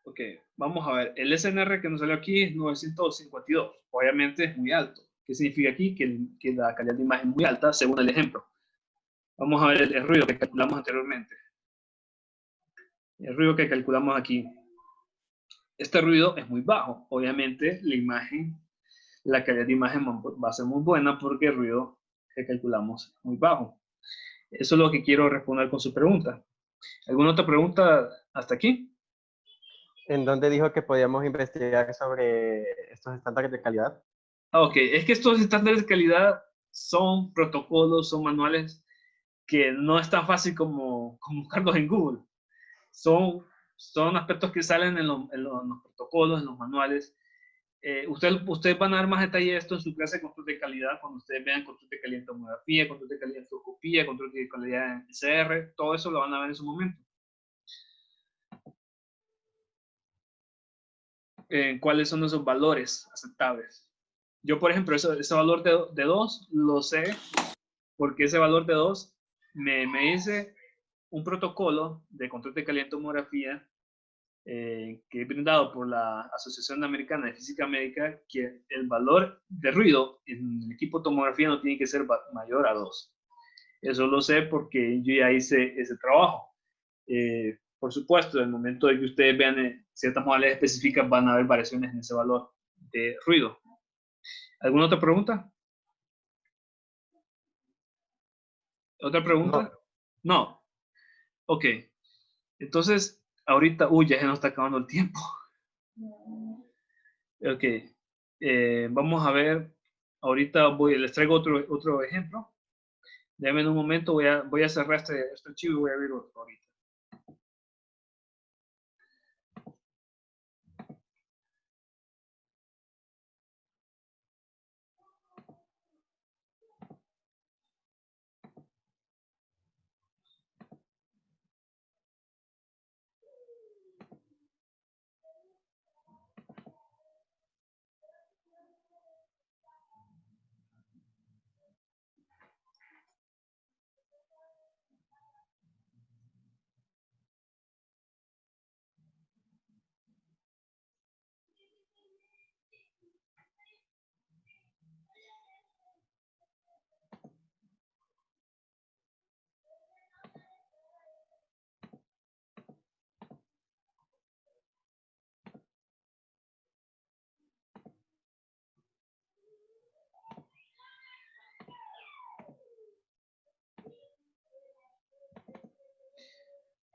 Ok, vamos a ver. El SNR que nos salió aquí es 952. Obviamente es muy alto. ¿Qué significa aquí? Que la calidad de imagen es muy alta, según el ejemplo. Vamos a ver el ruido que calculamos anteriormente. El ruido que calculamos aquí. Este ruido es muy bajo. Obviamente la calidad de imagen va a ser muy buena porque el ruido que calculamos es muy bajo. Eso es lo que quiero responder con su pregunta. ¿Alguna otra pregunta hasta aquí? ¿En dónde dijo que podíamos investigar sobre estos estándares de calidad? Ok, es que estos estándares de calidad son protocolos, son manuales que no es tan fácil como buscarlos en Google. Son aspectos que salen en los protocolos, en los manuales. Ustedes van a dar más detalle de esto en su clase de control de calidad, cuando ustedes vean control de calidad en tomografía, control de calidad en fluoroscopía, control de calidad en CR, todo eso lo van a ver en su momento. ¿Cuáles son esos valores aceptables? Yo, por ejemplo, ese valor de 2 lo sé porque ese valor de 2 me dice un protocolo de control de calidad en tomografía que es brindado por la Asociación Americana de Física Médica, que el valor de ruido en el equipo de tomografía no tiene que ser mayor a 2. Eso lo sé porque yo ya hice ese trabajo. Por supuesto, en el momento de que ustedes vean ciertas modalidades específicas, van a haber variaciones en ese valor de ruido. ¿Alguna otra pregunta? ¿Otra pregunta? No. Ok. Entonces, ahorita, ya se nos está acabando el tiempo. Ok. Vamos a ver. Ahorita les traigo otro ejemplo. Déjenme un momento, voy a cerrar este archivo y voy a abrir otro ahorita.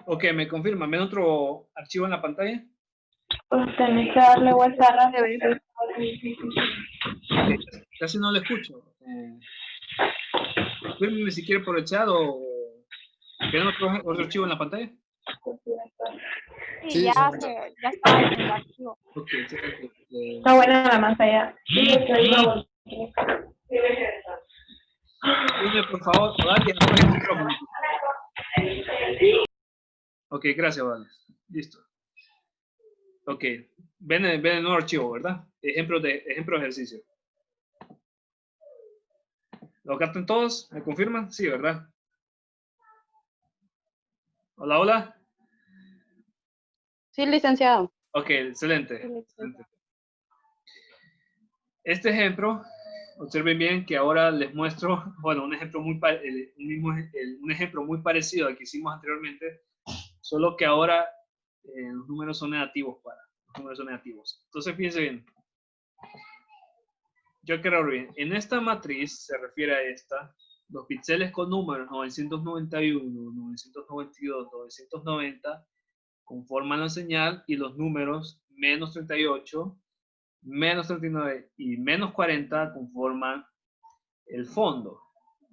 Ok, ¿me confirman? ¿Ven otro archivo en la pantalla? Pues tenés que darle vuelta rápido. Okay, casi no lo escucho. Confírmenme si quiere por el chat o... ¿Ven otro archivo en la pantalla? Sí, ya está en el archivo. Ok, Está buena la pantalla. Dime, por favor, alguien apague el micrófono. Ok, gracias, Vale. Listo. Ok, ven el nuevo archivo, ¿verdad? Ejemplo de ejercicio. ¿Lo captan todos? ¿Me confirman? Sí, ¿verdad? Hola, hola. Sí, licenciado. Ok, excelente. Excelente. Este ejemplo, observen bien que ahora les muestro, bueno, un ejemplo muy parecido al que hicimos anteriormente, solo que ahora los números son negativos Entonces, fíjense bien. Yo quiero ver, en esta matriz, se refiere a esta, los píxeles con números 991, 992, 990, conforman la señal, y los números menos 38, menos 39 y menos 40 conforman el fondo.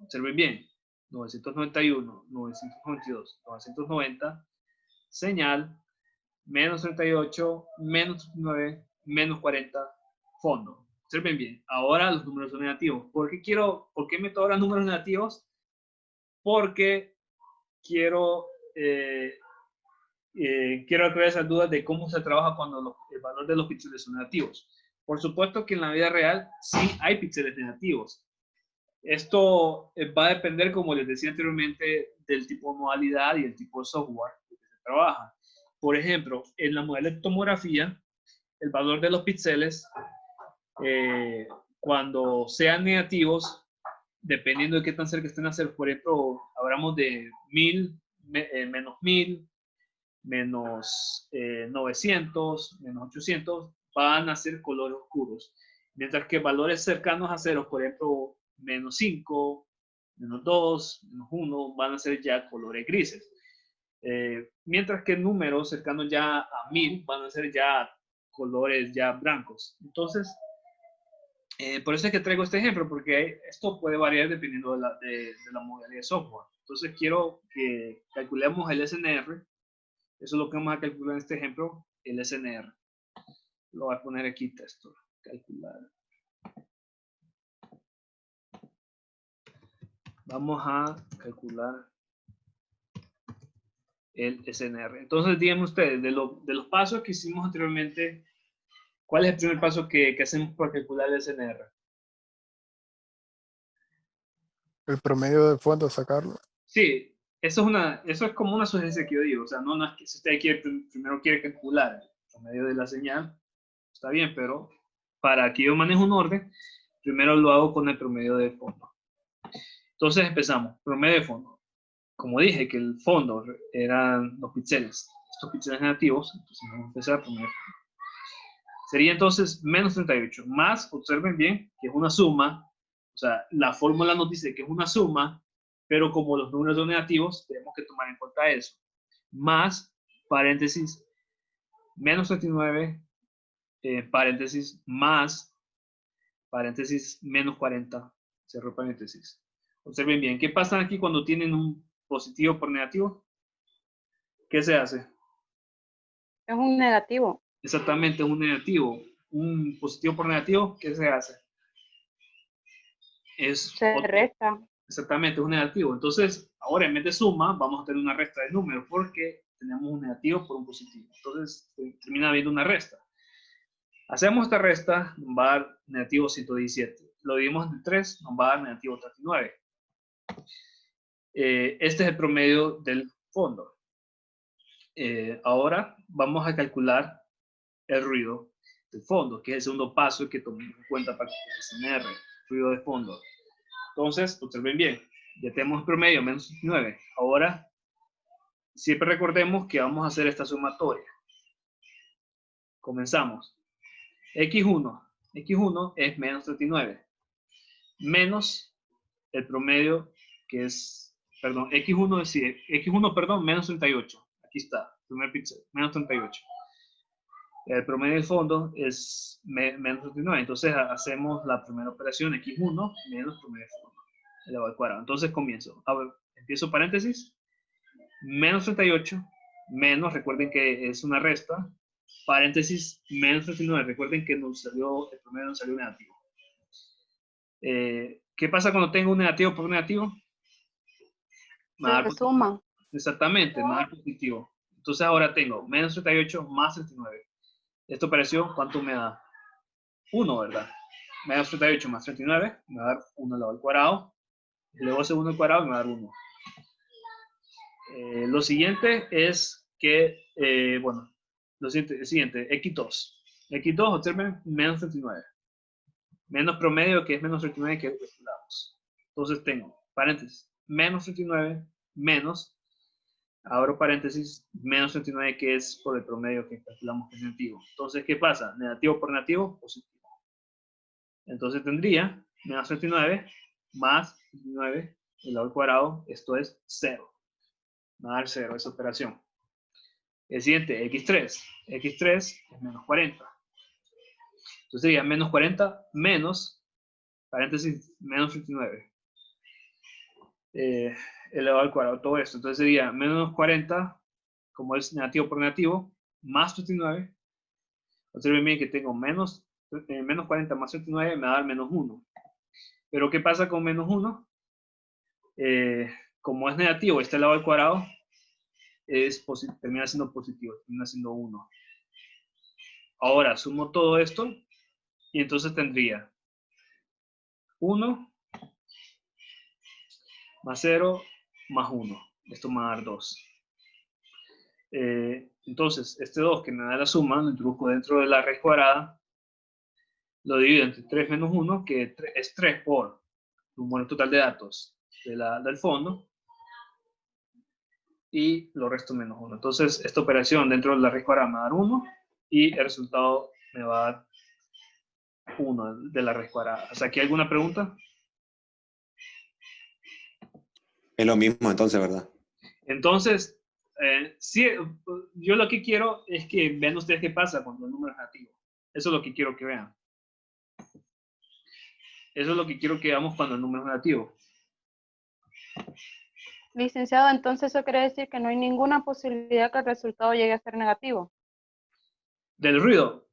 Observen bien, 991, 992, 990, señal, menos 38, menos 39, menos 40, fondo. Observen bien, ahora los números son negativos. ¿Por qué meto ahora números negativos? Porque quiero aclarar esas dudas de cómo se trabaja cuando el valor de los píxeles son negativos. Por supuesto que en la vida real sí hay píxeles negativos. Esto va a depender, como les decía anteriormente, del tipo de modalidad y el tipo de software que se trabaja. Por ejemplo, en la modalidad de tomografía, el valor de los píxeles, cuando sean negativos, dependiendo de qué tan cerca estén a ser, por ejemplo, hablamos de 1000, menos 1000, menos 900, menos 800, van a ser colores oscuros. Mientras que valores cercanos a 0, por ejemplo, menos 5, menos 2, menos 1, van a ser ya colores grises. Mientras que números cercanos ya a 1000 van a ser ya colores ya blancos. Entonces, por eso es que traigo este ejemplo, porque esto puede variar dependiendo de la modalidad de software. Entonces, quiero que calculemos el SNR. Eso es lo que vamos a calcular en este ejemplo, el SNR. Lo voy a poner aquí, texto, calcular. Vamos a calcular el SNR. Entonces, díganme ustedes, de los pasos que hicimos anteriormente, ¿cuál es el primer paso que hacemos para calcular el SNR? El promedio de fondo, sacarlo. Sí, eso es como una sugerencia que yo digo. O sea, no es que si usted primero quiere calcular el promedio de la señal, está bien, pero para que yo maneje un orden, primero lo hago con el promedio de fondo. Entonces empezamos, promedio de fondo. Como dije que el fondo eran los píxeles, estos píxeles negativos, entonces vamos a empezar promedio de fondo. Sería entonces menos 38, más, observen bien, que es una suma. O sea, la fórmula nos dice que es una suma, pero como los números son negativos, tenemos que tomar en cuenta eso. Más, paréntesis, menos 39, paréntesis, más, paréntesis, menos 40, cierro paréntesis. Observen bien, ¿qué pasa aquí cuando tienen un positivo por negativo? ¿Qué se hace? Es un negativo. Exactamente, es un negativo. Un positivo por negativo, ¿qué se hace? Se resta. Exactamente, es un negativo. Entonces, ahora en vez de suma, vamos a tener una resta de números porque tenemos un negativo por un positivo. Entonces, termina habiendo una resta. Hacemos esta resta, nos va a dar negativo 117. Lo dividimos entre 3, nos va a dar negativo 39. Este es el promedio del fondo. Ahora vamos a calcular el ruido del fondo, que es el segundo paso que tomemos en cuenta para el SNR, ruido de fondo. Entonces, observen bien, ya tenemos el promedio, menos 39. Ahora, siempre recordemos que vamos a hacer esta sumatoria. Comenzamos. X1 es menos 39, menos el promedio que es, perdón, X1 es, X1, perdón, menos 38. Aquí está, primer píxel, menos 38. El promedio del fondo es menos 39. Entonces hacemos la primera operación, X1 menos promedio del fondo, elevado al cuadrado. Entonces comienzo. A ver, empiezo paréntesis, menos 38, menos, recuerden que es una resta, paréntesis, menos 39. Recuerden que el promedio nos salió negativo. ¿Qué pasa cuando tengo un negativo por un negativo? Se suma. Exactamente, más positivo. Entonces ahora tengo menos 38 más 39. Esta operación, ¿cuánto me da? 1, ¿verdad? Menos 38 más 39 me va a dar 1 elevado al cuadrado. Elevo ese 1 al cuadrado y me va a dar 1. Lo siguiente es que, bueno, lo siguiente, el siguiente, X2. X2, observen, menos 39. Menos promedio, que es menos 39, que calculamos. Entonces tengo, paréntesis, menos 39, menos, abro paréntesis, menos 39, que es por el promedio que calculamos que es negativo. Entonces, ¿qué pasa? Negativo por negativo, positivo. Entonces tendría menos 39 más 39 elevado al cuadrado, esto es 0. Va a dar 0 esa operación. El siguiente, X3. X3 es menos 40. Entonces sería menos 40 menos, paréntesis, menos 39. Elevado al cuadrado, todo esto. Entonces sería menos 40, como es negativo por negativo, más 39. Observen bien que tengo menos 40 más 39 me va a dar menos 1. Pero ¿qué pasa con menos 1? Como es negativo, está elevado al cuadrado, termina siendo positivo, termina siendo 1. Ahora sumo todo esto y entonces tendría 1 más 0 más 1. Esto me va a dar 2. Entonces, este 2 que me da la suma, lo introduzco dentro de la raíz cuadrada, lo divido entre 3 menos 1, que es 3 por el número total de datos del fondo, y lo resto menos 1. Entonces, esta operación dentro de la raíz cuadrada me va a dar 1, y el resultado me va a dar 1 de la raíz cuadrada. ¿Hasta aquí alguna pregunta? Es lo mismo entonces, ¿verdad? Entonces, sí, yo lo que quiero es que vean ustedes qué pasa cuando el número es negativo. Eso es lo que quiero que vean. Eso es lo que quiero que veamos cuando el número es negativo. Licenciado, entonces eso quiere decir que no hay ninguna posibilidad que el resultado llegue a ser negativo. ¿Del ruido?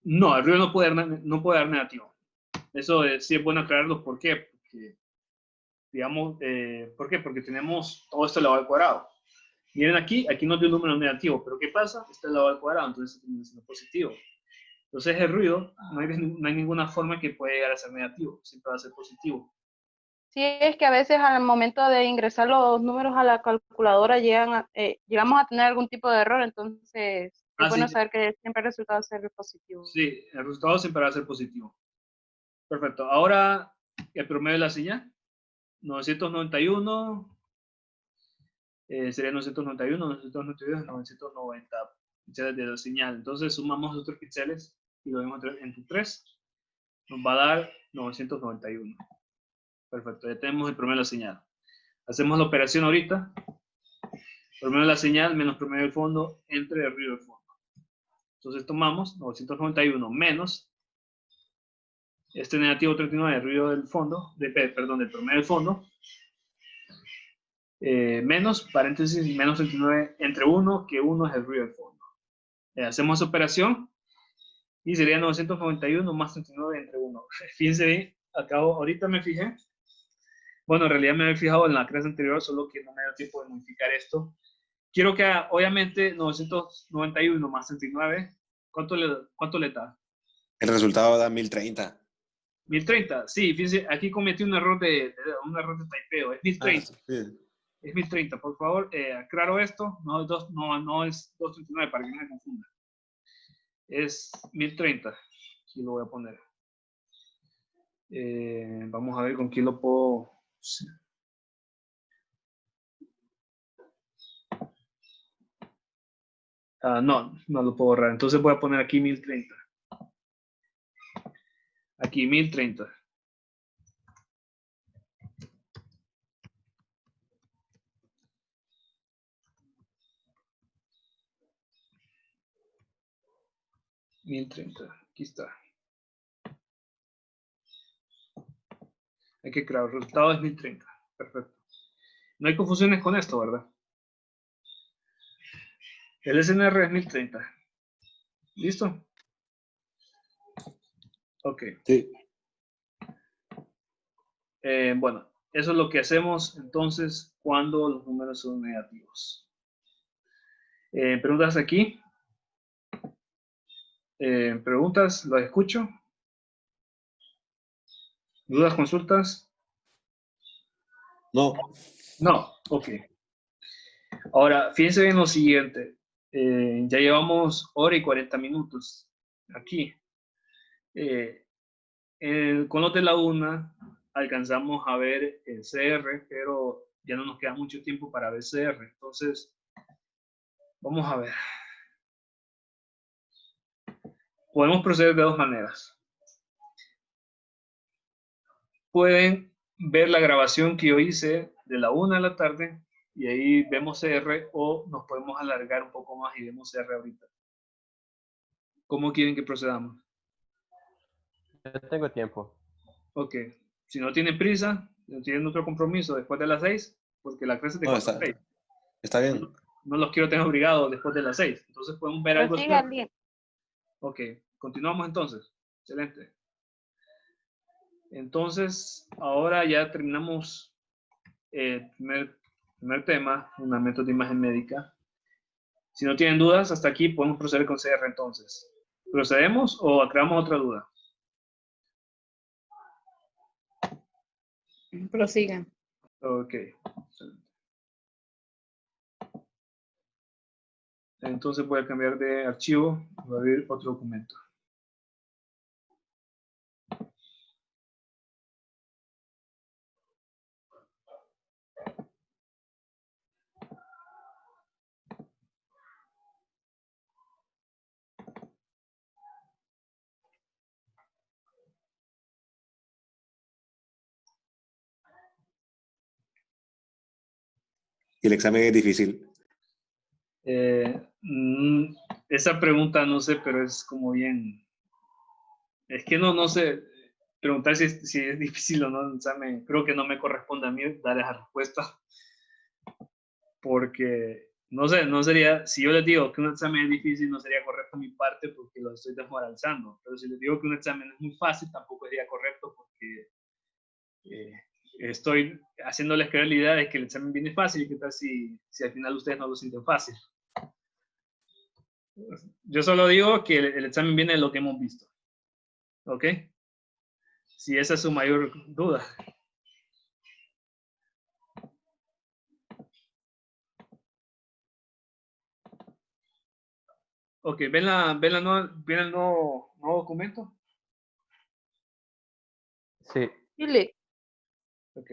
No, el ruido no puede dar negativo. Eso sí es bueno aclararlo. ¿Por qué? Porque, digamos, ¿por qué? Porque tenemos todo esto elevado al cuadrado. Miren aquí no tiene un número negativo, pero ¿qué pasa? Está elevado al cuadrado, entonces tiene que ser positivo. Entonces el ruido, no hay ninguna forma que pueda llegar a ser negativo, siempre va a ser positivo. Sí, es que a veces al momento de ingresar los números a la calculadora llegamos a tener algún tipo de error, entonces es bueno saber que siempre el resultado va a ser positivo. Sí, el resultado siempre va a ser positivo. Perfecto. Ahora, el promedio de la señal. 991, sería 991, 992, 990 píxeles de la señal. Entonces sumamos los 3 píxeles y lo vemos entre 3. Nos va a dar 991. Perfecto, ya tenemos el promedio de la señal. Hacemos la operación ahorita. Promedio de la señal menos promedio del fondo entre el ruido del fondo. Entonces tomamos 991 menos este negativo 39 del ruido del fondo, del promedio del fondo, menos, paréntesis, menos 39 entre 1, que 1 es el ruido del fondo. Hacemos esa operación y sería 991 más 39 entre 1. Fíjense bien, ahorita me fijé. Bueno, en realidad me había fijado en la clase anterior, solo que no me dio tiempo de modificar esto. Quiero que, obviamente, 991 más 39, ¿cuánto le da? El resultado da 1030. 1030, sí, fíjense, aquí cometí un error de typeo, es 1030. Sí. Es 1030, por favor, aclaro esto, no es 239 para que no me confunda. Es 1030, aquí lo voy a poner. Vamos a ver con quién lo puedo... Sí. No lo puedo borrar, entonces voy a poner aquí 1030. Aquí 1030. Aquí está. Hay que crear, el resultado es 1030. Perfecto. No hay confusiones con esto, ¿verdad? El SNR es 1030. ¿Listo? Ok. Sí. Bueno, eso es lo que hacemos entonces cuando los números son negativos. ¿Preguntas aquí? ¿Preguntas? ¿Los escucho? ¿Dudas, consultas? No. No, ok. Ahora, fíjense bien lo siguiente. Ya llevamos 1 hora y 40 minutos aquí. Con los de la una alcanzamos a ver el CR, pero ya no nos queda mucho tiempo para ver CR. Entonces, vamos a ver. Podemos proceder de dos maneras. Pueden ver la grabación que yo hice de la 1 de la tarde y ahí vemos CR, o nos podemos alargar un poco más y vemos CR ahorita. ¿Cómo quieren que procedamos? Yo tengo tiempo. Ok. Si no tienen prisa, no tienen otro compromiso después de las 6, porque la clase es de 4 a 6. Está bien. No los quiero tener obligados después de las 6. Entonces podemos ver algo. Ok. Continuamos entonces. Excelente. Entonces, ahora ya terminamos el primer tema, fundamentos de imagen médica. Si no tienen dudas, hasta aquí podemos proceder con CR entonces. ¿Procedemos o creamos otra duda? Prosigan. Ok. Entonces voy a cambiar de archivo, voy a abrir otro documento. Y el examen es difícil. Esa pregunta no sé, pero es como bien... Es que no sé preguntar si es difícil o no el examen. Creo que no me corresponde a mí dar esa respuesta. Porque, no sé, no sería... Si yo les digo que un examen es difícil, no sería correcto mi parte porque lo estoy desmoralizando. Pero si les digo que un examen es muy fácil, tampoco sería correcto porque... estoy haciéndoles creer la idea de que el examen viene fácil y qué tal si al final ustedes no lo sienten fácil. Yo solo digo que el examen viene de lo que hemos visto. ¿Ok? Si esa es su mayor duda. Ok, ¿ven el nuevo documento? Sí. Ok.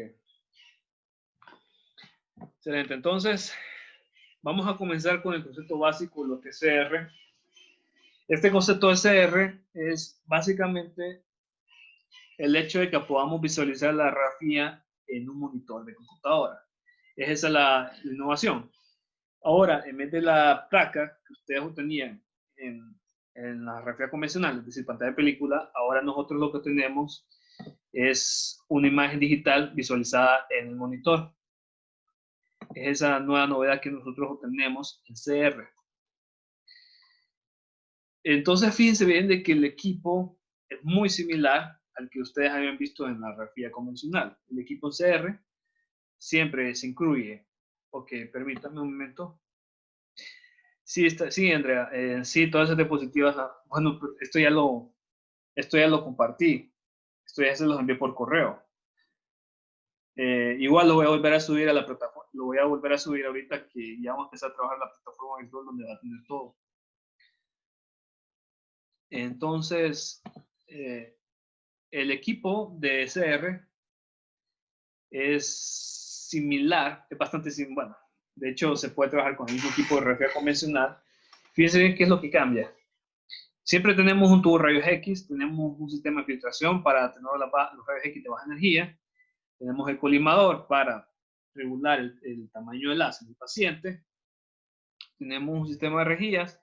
Excelente. Entonces, vamos a comenzar con el concepto básico de lo que es CR. Este concepto de CR es básicamente el hecho de que podamos visualizar la grafía en un monitor de computadora. Esa es la innovación. Ahora, en vez de la placa que ustedes tenían en la grafía convencional, es decir, pantalla de película, ahora nosotros lo que tenemos es una imagen digital visualizada en el monitor. Es esa nueva novedad que nosotros obtenemos en CR. Entonces, fíjense bien de que el equipo es muy similar al que ustedes habían visto en la grafía convencional. El equipo CR siempre se incluye. Ok, permítame un momento. Sí, sí, Andrea, sí, todas esas diapositivas, bueno, esto ya lo compartí. Esto ya se los envié por correo. Igual lo voy a volver a subir a la plataforma, lo voy a volver a subir ahorita que ya vamos a empezar a trabajar en la plataforma virtual donde va a tener todo. Entonces, el equipo de SR es similar, es bastante similar. Bueno, de hecho, se puede trabajar con el mismo tipo de grafía convencional. Fíjense bien qué es lo que cambia. Siempre tenemos un tubo de rayos X, tenemos un sistema de filtración para tener los rayos X de baja energía, tenemos el colimador para regular el tamaño del láser del paciente, tenemos un sistema de rejillas,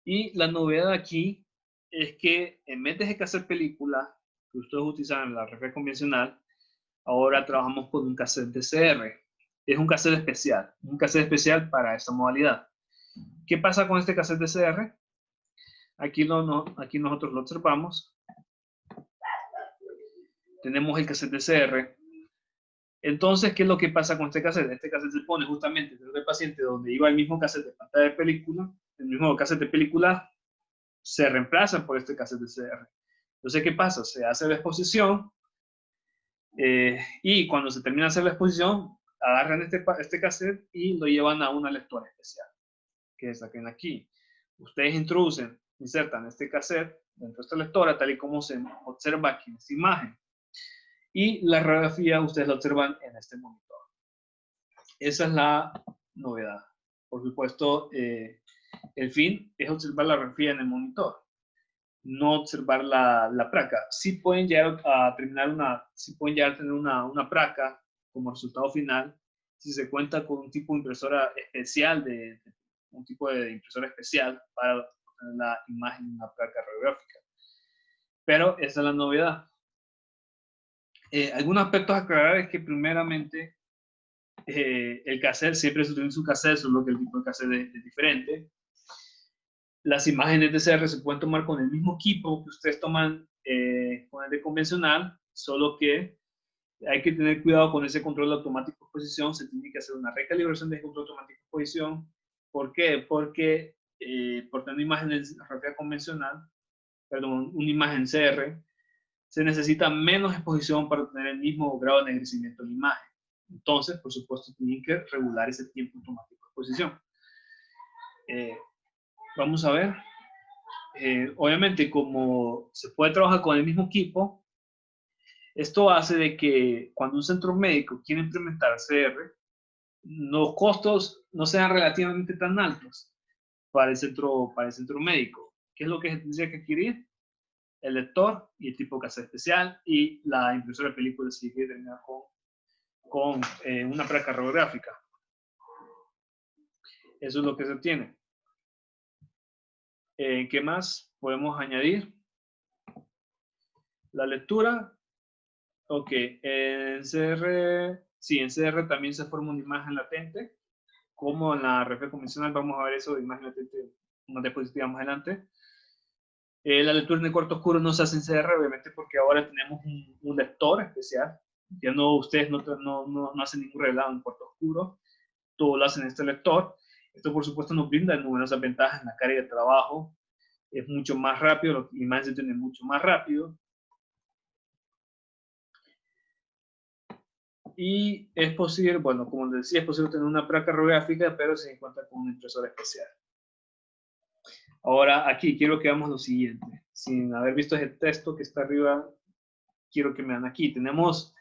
y la novedad aquí es que en vez de hacer película que ustedes utilizan en la reflex convencional, ahora trabajamos con un cassette de CR. Es un cassette especial para esta modalidad. ¿Qué pasa con este cassette de CR? Aquí nosotros lo observamos. Tenemos el cassette de CR. Entonces, ¿qué es lo que pasa con este cassette? Este cassette se pone justamente dentro del paciente donde iba el mismo cassette de pantalla de película. El mismo cassette de película se reemplazan por este cassette de CR. Entonces, ¿qué pasa? Se hace la exposición y cuando se termina de hacer la exposición, agarran este cassette y lo llevan a una lectora especial. que saquen aquí. Ustedes insertan este cassette dentro de esta lectora, tal y como se observa aquí en esta imagen. Y la radiografía ustedes la observan en este monitor. Esa es la novedad. Por supuesto, el fin es observar la radiografía en el monitor, no observar la placa. Sí pueden llegar a tener una placa como resultado final si se cuenta con un tipo de impresora especial, un tipo de impresora especial para obtener la imagen de una placa radiográfica. Pero esa es la novedad. Algunos aspectos a aclarar es que primeramente el cassette siempre se utiliza un cassette, solo que el tipo de cassette es diferente. Las imágenes de CR se pueden tomar con el mismo equipo que ustedes toman con el de convencional, solo que hay que tener cuidado con ese control automático de exposición. Se tiene que hacer una recalibración de ese control automático de exposición. ¿Por qué? Porque por tener imágenes de radiografía convencional, perdón, una imagen CR, se necesita menos exposición para obtener el mismo grado de ennegrecimiento de la imagen. Entonces, por supuesto, tienen que regular ese tiempo automático de exposición. Vamos a ver. Obviamente, como se puede trabajar con el mismo equipo, esto hace de que cuando un centro médico quiere implementar CR, los costos no sean relativamente tan altos para el centro médico. ¿Qué es lo que se tendría que adquirir? El lector y el tipo de cassette especial y la impresora de película si quiere terminar con una placa radiográfica. Eso es lo que se tiene. ¿Qué más podemos añadir? La lectura. Ok, en CR, sí, en CR también se forma una imagen latente, como en la radiografía convencional. Vamos a ver eso de imagen latente una diapositiva más adelante. La lectura en el cuarto oscuro no se hace en CR, obviamente, porque ahora tenemos un lector especial. Ya no, ustedes no hacen ningún revelado en cuarto oscuro, todo lo hacen en este lector. Esto, por supuesto, nos brinda numerosas ventajas en la carga de trabajo. Es mucho más rápido, la imagen se tiene mucho más rápido. Y es posible, bueno, como les decía, es posible tener una placa radiográfica, pero se encuentra con una impresora especial. Ahora, aquí quiero que veamos lo siguiente. Sin haber visto ese texto que está arriba, quiero que me vean aquí. Tenemos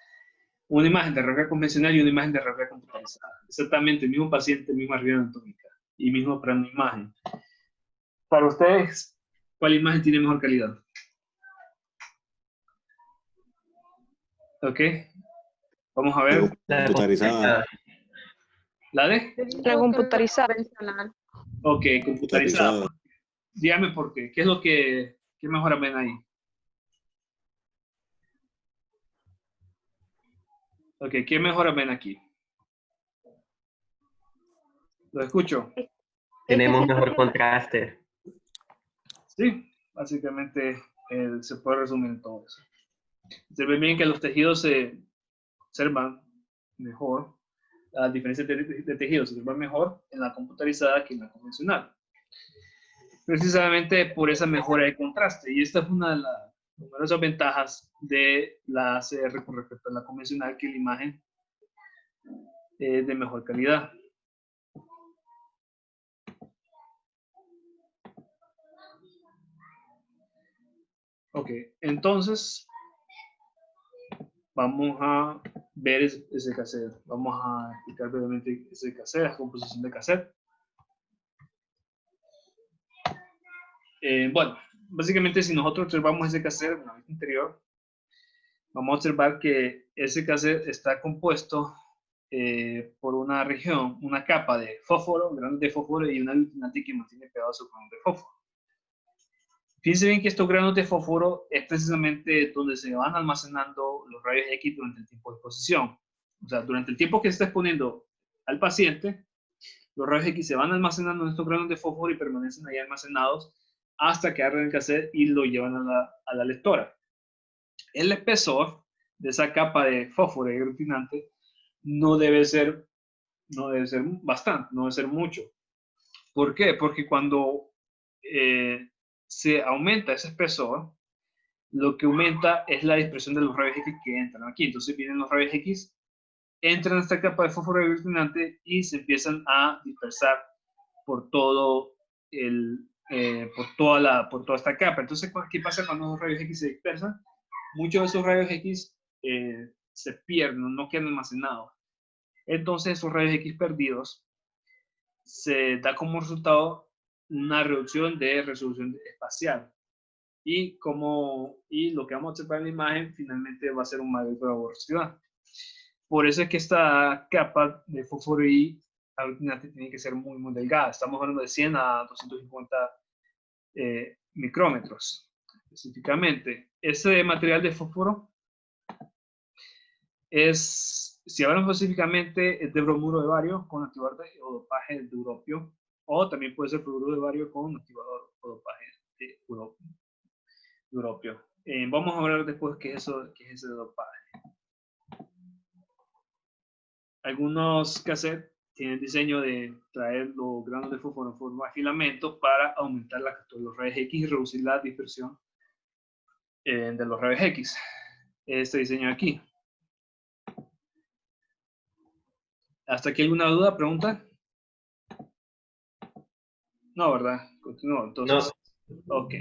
una imagen de radiografía convencional y una imagen de radiografía computarizada. Exactamente el mismo paciente, misma radiografía anatómica y mismo plano de imagen. Para ustedes, ¿cuál imagen tiene mejor calidad? Ok. Vamos a ver. La computarizada. ¿La de? La computarizada. Ok, computarizada. Dígame por qué. ¿Qué es lo que mejor ven ahí? Ok, ¿qué mejor ven aquí? ¿Lo escucho? Tenemos mejor contraste. Sí, básicamente se puede resumir en todo eso. Se ve bien que los tejidos se observan mejor, las diferencias de tejidos se observan mejor en la computarizada que en la convencional. Precisamente por esa mejora de contraste. Y esta es una de las numerosas ventajas de la CR con respecto a la convencional, que la imagen es de mejor calidad. Ok, entonces vamos a ver ese cassette. Vamos a explicar brevemente ese cassette, la composición de cassette. Bueno, básicamente si nosotros observamos ese cassette en la vista interior, vamos a observar que ese cassette está compuesto por una región, una capa de fósforo, granos de fósforo y una aglutinante que mantiene pegado su grano de fósforo. Fíjense bien que estos granos de fósforo es precisamente donde se van almacenando los rayos X durante el tiempo de exposición. O sea, durante el tiempo que se está exponiendo al paciente, los rayos X se van almacenando en estos granos de fósforo y permanecen ahí almacenados hasta que agarran el cassette y lo llevan a la lectora. El espesor de esa capa de fósforo y aglutinante no debe ser bastante, no debe ser mucho. ¿Por qué? Porque cuando se aumenta ese espesor, lo que aumenta es la dispersión de los rayos X que entran aquí. Entonces vienen los rayos X, entran a esta capa de fósforo aglutinante y se empiezan a dispersar por todo por toda esta capa. Entonces, ¿qué pasa cuando los rayos X se dispersan? Muchos de esos rayos X se pierden, no quedan almacenados. Entonces, esos rayos X perdidos se da como resultado una reducción de resolución espacial. Y lo que vamos a observar en la imagen finalmente va a ser un mayor grado de borrosidad. Por eso es que esta capa de fósforo y aglutinante tiene que ser muy, muy delgada. Estamos hablando de 100 a 250 micrómetros. Específicamente, ese material de fósforo es, si hablamos específicamente, es de bromuro de bario con activador o dopaje de europio, o también puede ser fluoruro de bario con activador o dopaje de europio. Vamos a hablar después qué es ese dopaje. Algunos cassettes tienen diseño de traer los granos de fósforo en forma de filamentos para aumentar la captura de los rayos X y reducir la dispersión de los rayos X. Este diseño aquí. ¿Hasta aquí alguna duda, pregunta? No, ¿verdad? Continúo. Entonces, no. Ok.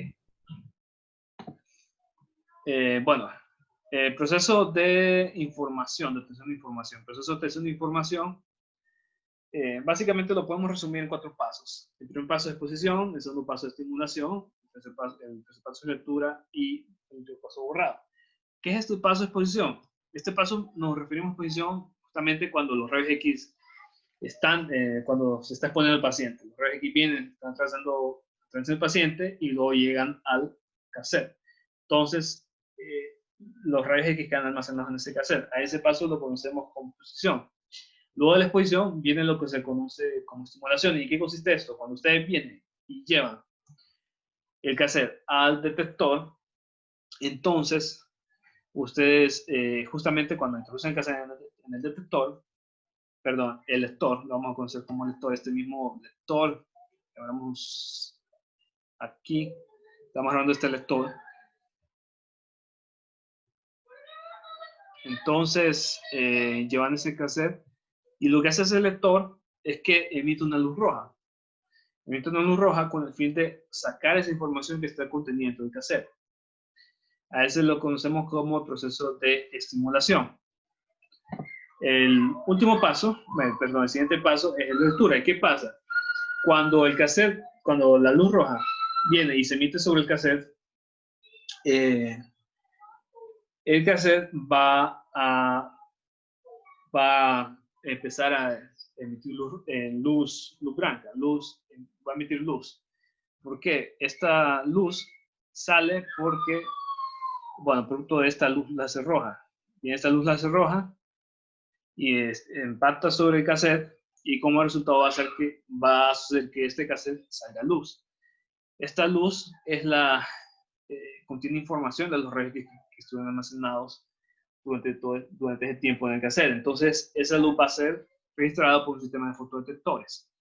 Bueno, proceso de información, de obtención de información. Proceso de obtención de información, básicamente lo podemos resumir en 4 pasos. El primer paso es exposición, el segundo paso es estimulación, el tercer paso es lectura y el último paso borrado. ¿Qué es este paso de exposición? Este paso nos referimos a exposición justamente cuando los rayos X están, cuando se está exponiendo al paciente. Los rayos X vienen, están atravesando el paciente y luego llegan al cassette. Entonces, los rayos X quedan almacenados en ese cassette. A ese paso lo conocemos como exposición. Luego de la exposición viene lo que se conoce como estimulación. ¿Y qué consiste esto? Cuando ustedes vienen y llevan el cassette al detector, entonces ustedes justamente cuando introducen el cassette en el detector, perdón, el lector, lo vamos a conocer como lector, este mismo lector, que hablamos aquí, estamos hablando de este lector. Entonces, llevan ese cassette y lo que hace ese lector es que emite una luz roja. Emite una luz roja con el fin de sacar esa información que está contenida dentro del cassette. A ese lo conocemos como el proceso de estimulación. El último paso, perdón, el siguiente paso es la lectura. ¿Y qué pasa? Cuando el cassette, cuando la luz roja viene y se emite sobre el cassette va a empezar a emitir luz blanca, va a emitir luz. ¿Por qué? Esta luz sale porque, bueno, producto de esta luz láser roja. Y esta luz láser roja y impacta sobre el cassette y como resultado va a hacer que este cassette salga luz. Esta luz es contiene información de los rayos que estuvieron almacenados durante ese tiempo en el cassette. Entonces, esa luz va a ser registrada por un sistema de fotodetectores.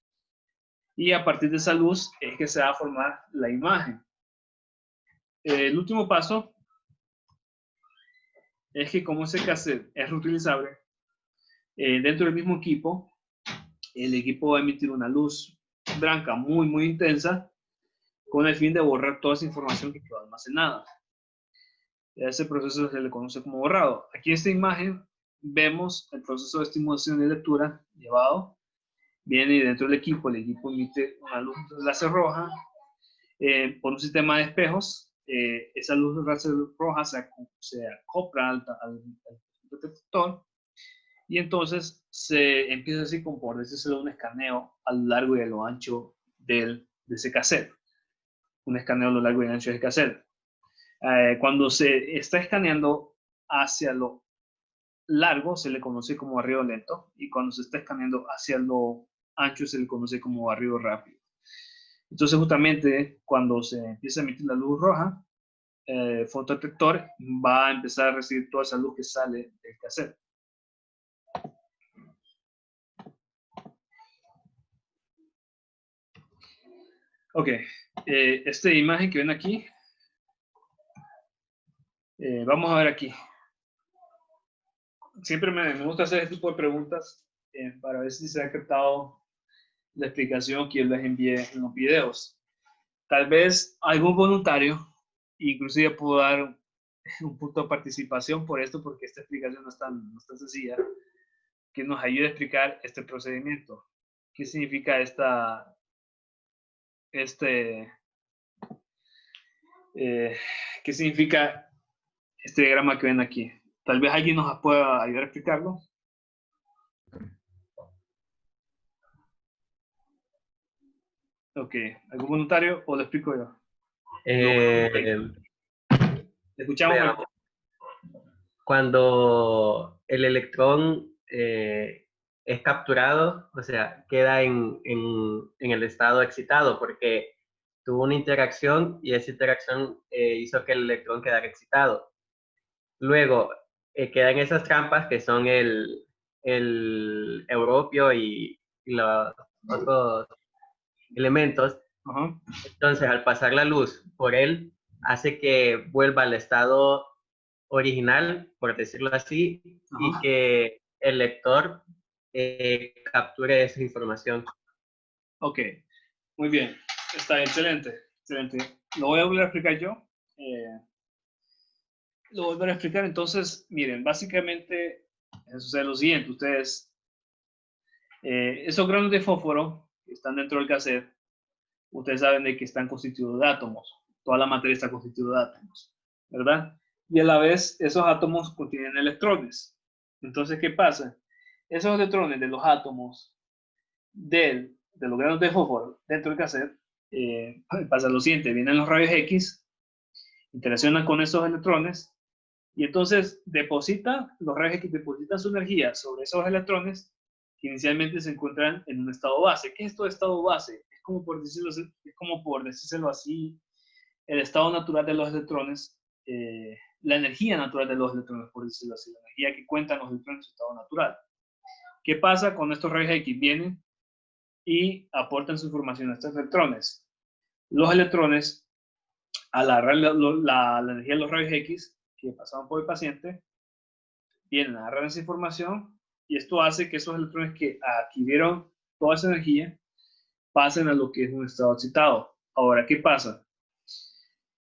Y a partir de esa luz es que se va a formar la imagen. El último paso es que como ese cassette es reutilizable, dentro del mismo equipo, el equipo va a emitir una luz blanca muy, muy intensa con el fin de borrar toda esa información que quedó almacenada. A ese proceso se le conoce como borrado. Aquí en esta imagen vemos el proceso de estimulación y lectura llevado. Viene dentro del equipo, el equipo emite una luz láser roja por un sistema de espejos. Esa luz láser roja se acopla al detector y entonces se empieza así como por decirlo un escaneo a lo largo y a lo ancho de ese cassette. Un escaneo a lo largo y ancho del cassette. Cuando se está escaneando hacia lo largo se le conoce como barrido lento y cuando se está escaneando hacia lo ancho se le conoce como barrido rápido. Entonces justamente cuando se empieza a emitir la luz roja, el fotodetector va a empezar a recibir toda esa luz que sale del cassette. Ok, esta imagen que ven aquí, vamos a ver aquí. Siempre me gusta hacer este tipo de preguntas para ver si se ha captado la explicación que yo les envié en los videos. Tal vez algún voluntario, inclusive puedo dar un punto de participación por esto, porque esta explicación no es tan sencilla, que nos ayude a explicar este procedimiento. ¿Qué significa qué significa este diagrama que ven aquí? Tal vez alguien nos pueda ayudar a explicarlo. Ok, ¿algún voluntario o lo explico yo? ¿Le escuchamos? Veamos. Cuando el electrón es capturado, o sea, queda en el estado excitado porque tuvo una interacción y esa interacción hizo que el electrón quedara excitado. Luego, quedan esas trampas que son el europio y los otros elementos. Entonces, al pasar la luz por él, hace que vuelva al estado original, por decirlo así, y que el lector capture esa información. Ok, muy bien. Está excelente, excelente. Lo voy a volver a explicar yo. Lo voy a volver a explicar. Entonces, miren, básicamente sucede lo siguiente. Ustedes, esos granos de fósforo que están dentro del cassette, ustedes saben de que están constituidos de átomos. Toda la materia está constituida de átomos, ¿verdad? Y a la vez, esos átomos contienen electrones. Entonces, ¿qué pasa? Esos electrones de los átomos de los granos de fósforo dentro del cassette, pasa lo siguiente, vienen los rayos X, interaccionan con esos electrones, y entonces los rayos X depositan su energía sobre esos electrones que inicialmente se encuentran en un estado base. ¿Qué es esto de estado base? Es como por decírselo así, el estado natural de los electrones, la energía natural de los electrones, por decirlo así, la energía que cuentan los electrones en su estado natural. ¿Qué pasa con estos rayos X? Vienen y aportan su información a estos electrones. Los electrones, al agarrar la energía de los rayos X que pasaban por el paciente, vienen a agarrar esa información y esto hace que esos electrones que adquirieron toda esa energía pasen a lo que es un estado excitado. Ahora, ¿qué pasa?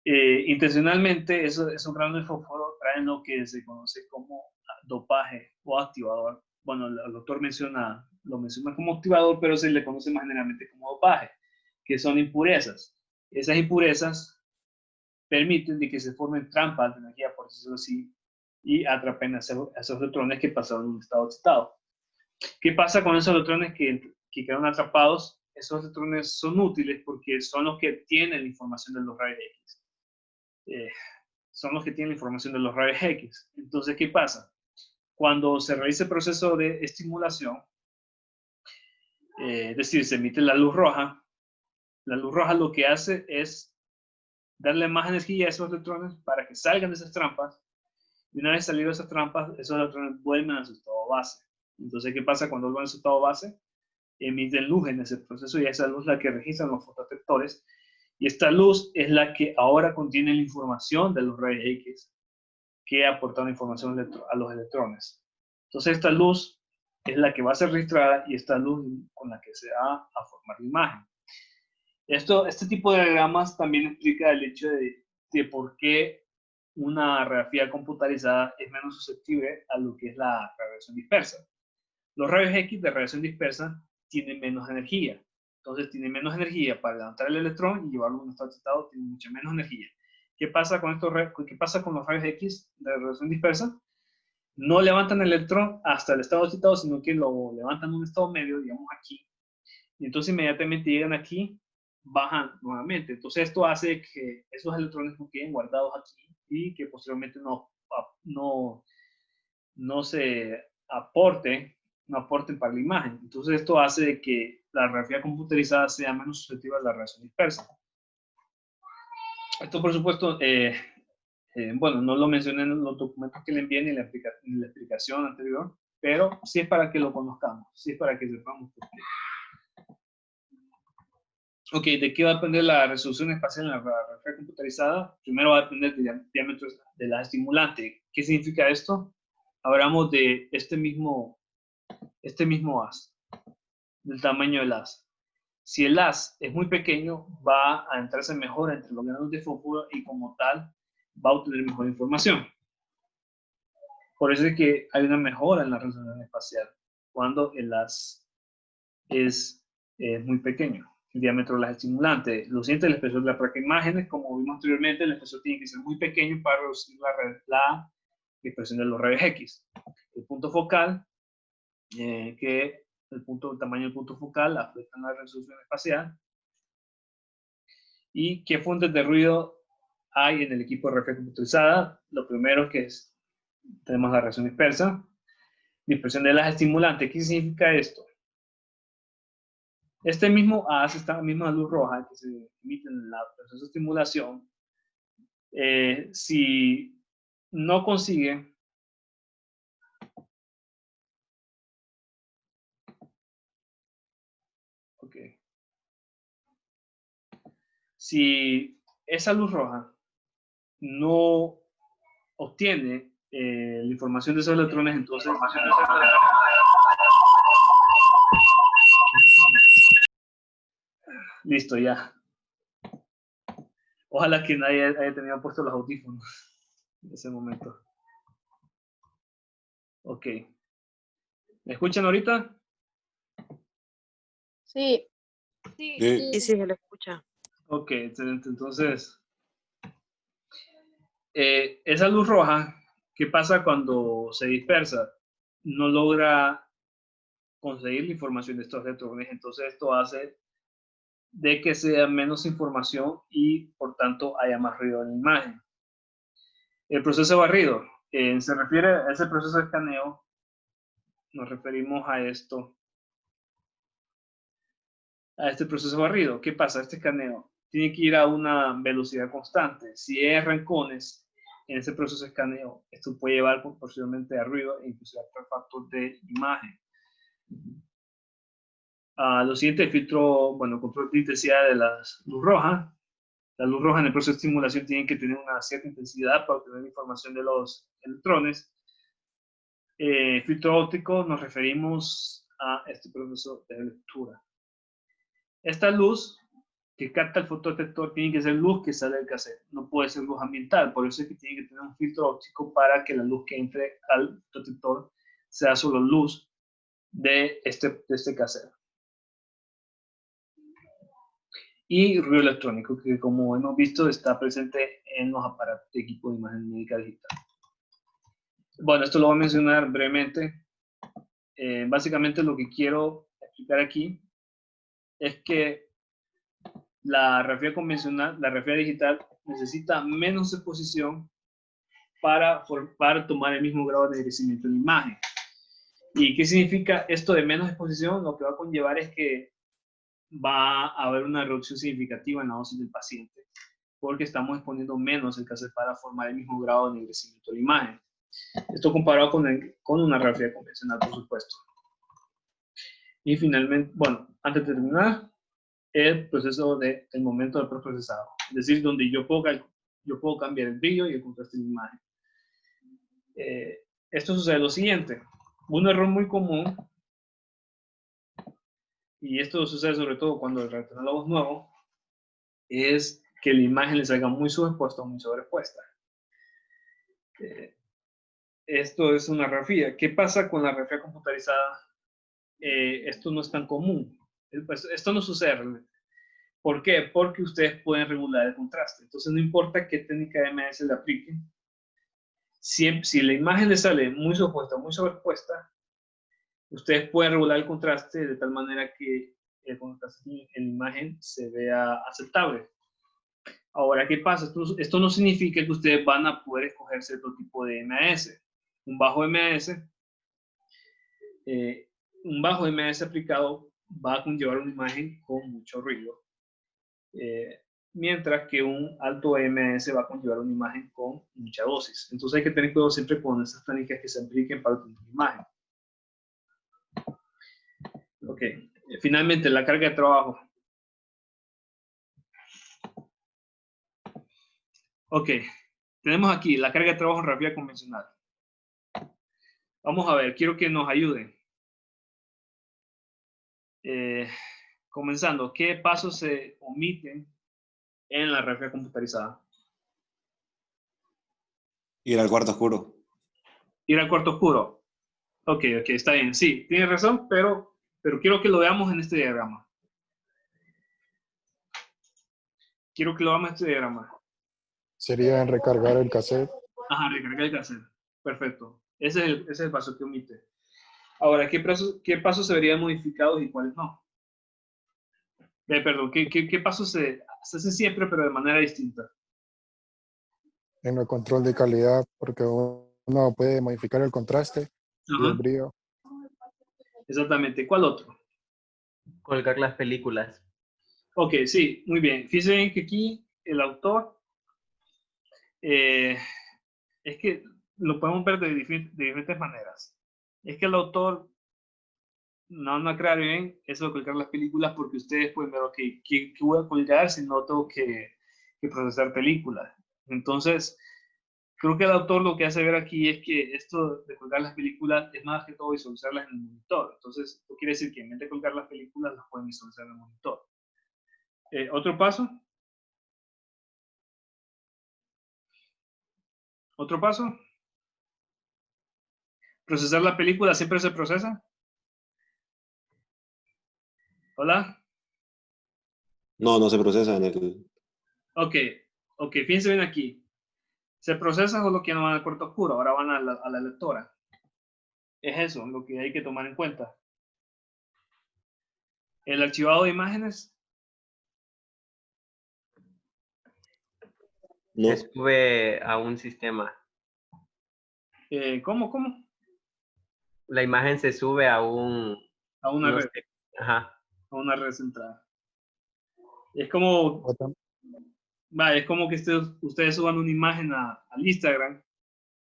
Intencionalmente, esos granos de fósforo traen lo que se conoce como dopaje o activador. Bueno, el doctor lo menciona como activador, pero se le conoce más generalmente como dopaje, que son impurezas. Esas impurezas permiten de que se formen trampas de energía, por decirlo así, y atrapen a esos electrones que pasaron en un estado excitado. ¿Qué pasa con esos electrones que quedan atrapados? Esos electrones son útiles porque son los que tienen la información de los rayos X. Son los que tienen la información de los rayos X. Entonces, ¿qué pasa? Cuando se realiza el proceso de estimulación, es decir, se emite la luz roja lo que hace es darle más energía a esos electrones para que salgan de esas trampas, y una vez salido de esas trampas, esos electrones vuelven a su estado base. Entonces, ¿qué pasa cuando vuelven a su estado base? Emiten luz en ese proceso y esa luz es la que registran los fotoreceptores, y esta luz es la que ahora contiene la información de los rayos X que aportan información a los electrones. Entonces, esta luz es la que va a ser registrada y esta luz con la que se va a formar la imagen. Este tipo de diagramas también explica el hecho de por qué una radiografía computarizada es menos susceptible a lo que es la radiación dispersa. Los rayos X de radiación dispersa tienen menos energía. Entonces, tienen menos energía para levantar el electrón y llevarlo a un estado excitado, tiene mucha menos energía. ¿Qué pasa con los rayos X de radiación dispersa? No levantan el electrón hasta el estado excitado, sino que lo levantan en un estado medio, digamos aquí. Y entonces inmediatamente llegan aquí, bajan nuevamente. Entonces esto hace que esos electrones no queden guardados aquí y que posteriormente no se aporten para la imagen. Entonces esto hace que la radiografía computarizada sea menos susceptible a la radiación dispersa. Esto, por supuesto, bueno, no lo mencioné en los documentos que le envié ni en la explicación anterior, pero sí es para que lo conozcamos, sí es para que sepamos por qué. Ok, ¿de qué va a depender la resolución espacial en la radiografía computarizada? Primero va a depender del diámetro de la estimulante. ¿Qué significa esto? Hablamos de este mismo haz, del tamaño del haz. Si el haz es muy pequeño, va a entrarse mejor entre los granos de fósforo y como tal va a obtener mejor información. Por eso es que hay una mejora en la resolución espacial cuando el haz es muy pequeño. El diámetro del haz estimulante. Lo siguiente es el espesor de la placa de imágenes. Como vimos anteriormente, el espesor tiene que ser muy pequeño para reducir la expresión de los rayos X. El punto focal, el tamaño del punto focal afecta la resolución espacial. ¿Y qué fuentes de ruido hay en el equipo de reflejo computarizada? Lo primero que es, tenemos la radiación dispersa, dispersión de las estimulantes. ¿Qué significa esto? Este mismo haz, esta misma luz roja que se emite en el proceso de estimulación, si no consigue si esa luz roja no obtiene la información de esos electrones, entonces listo, ya. Ojalá que nadie haya tenido puesto los audífonos en ese momento. Ok. ¿Me escuchan ahorita? Sí. Sí, se le escucha. Ok, excelente. Entonces, esa luz roja, ¿qué pasa cuando se dispersa? No logra conseguir la información de estos electrones, entonces esto hace de que sea menos información y por tanto haya más ruido en la imagen. El proceso de barrido, se refiere a ese proceso de escaneo, nos referimos a esto, a este proceso de barrido. ¿Qué pasa? Este escaneo tiene que ir a una velocidad constante. Si hay arrancones en ese proceso de escaneo, esto puede llevar proporcionalmente a ruido e incluso a factor de imagen. Lo siguiente, el filtro, bueno, control de intensidad de la luz roja. La luz roja en el proceso de estimulación tiene que tener una cierta intensidad para obtener información de los electrones. Filtro óptico, nos referimos a este proceso de lectura. Esta luz que capta el fotodetector tiene que ser luz que sale del cassette, no puede ser luz ambiental, por eso es que tiene que tener un filtro óptico para que la luz que entre al detector sea solo luz de este cassette. Y ruido electrónico, que como hemos visto está presente en los aparatos de equipo de imagen médica digital. Bueno, esto lo voy a mencionar brevemente. Básicamente lo que quiero explicar aquí es que la radiografía convencional, la radiografía digital, necesita menos exposición para tomar el mismo grado de enriquecimiento de la imagen. ¿Y qué significa esto de menos exposición? Lo que va a conllevar es que va a haber una reducción significativa en la dosis del paciente, porque estamos exponiendo menos el cassette para formar el mismo grado de enriquecimiento de la imagen. Esto comparado con una radiografía convencional, por supuesto. Y finalmente, bueno, antes de terminar, el proceso del momento del procesado, es decir, donde yo puedo cambiar el brillo y el contraste de la imagen. Esto sucede lo siguiente, un error muy común, y esto sucede sobre todo cuando el retinólogo es nuevo, es que la imagen le salga muy subexpuesta o muy sobreexpuesta. Esto es una radiografía. ¿Qué pasa con la radiografía computarizada? Esto no es tan común. Esto no sucede realmente. ¿Por qué? Porque ustedes pueden regular el contraste. Entonces no importa qué técnica de MS le apliquen. Si la imagen le sale muy subexpuesta o muy sobreexpuesta, ustedes pueden regular el contraste de tal manera que el contraste en la imagen se vea aceptable. Ahora, ¿qué pasa? Esto no significa que ustedes van a poder escoger cierto tipo de MAS. Un bajo MAS aplicado va a conllevar una imagen con mucho ruido. Mientras que un alto MAS va a conllevar una imagen con mucha dosis. Entonces hay que tener cuidado siempre con esas técnicas que se apliquen para obtener una imagen. Ok, finalmente la carga de trabajo. Ok, tenemos aquí la carga de trabajo en radiografía convencional. Vamos a ver, quiero que nos ayuden. comenzando, ¿qué pasos se omiten en la radiografía computarizada? Ir al cuarto oscuro. Ir al cuarto oscuro. Ok, está bien. Sí, tiene razón, pero quiero que lo veamos en este diagrama. Quiero que lo veamos en este diagrama. Sería en recargar el cassette. Ajá, recargar el cassette. Perfecto. Ese es el paso que omite. Ahora, ¿qué pasos se verían modificados y cuáles no? Perdón, ¿qué pasos se hacen siempre, pero de manera distinta? En el control de calidad, porque uno puede modificar el contraste y el brillo. Exactamente. ¿Cuál otro? Colgar las películas. Ok, sí, muy bien. Fíjense bien que aquí el autor, es que lo podemos ver de diferentes maneras. Es que el autor no crea bien eso de colgar las películas porque ustedes pueden ver, ok, ¿qué voy a colgar si no tengo que procesar películas? Entonces, creo que el autor lo que hace ver aquí es que esto de colgar las películas es más que todo visualizarlas en el monitor. Entonces, esto quiere decir que en vez de colgar las películas, las pueden visualizar en el monitor. ¿Otro paso? ¿Otro paso? ¿Procesar la película siempre se procesa? ¿Hola? No, no se procesa en el... Ok, fíjense bien aquí. Se procesa solo que no van al cuarto oscuro, ahora van a la lectora. Es eso lo que hay que tomar en cuenta. El archivado de imágenes. No. Se sube a un sistema. ¿Cómo? La imagen se sube a una red. Ajá. A una red central. Es como que ustedes suban una imagen al Instagram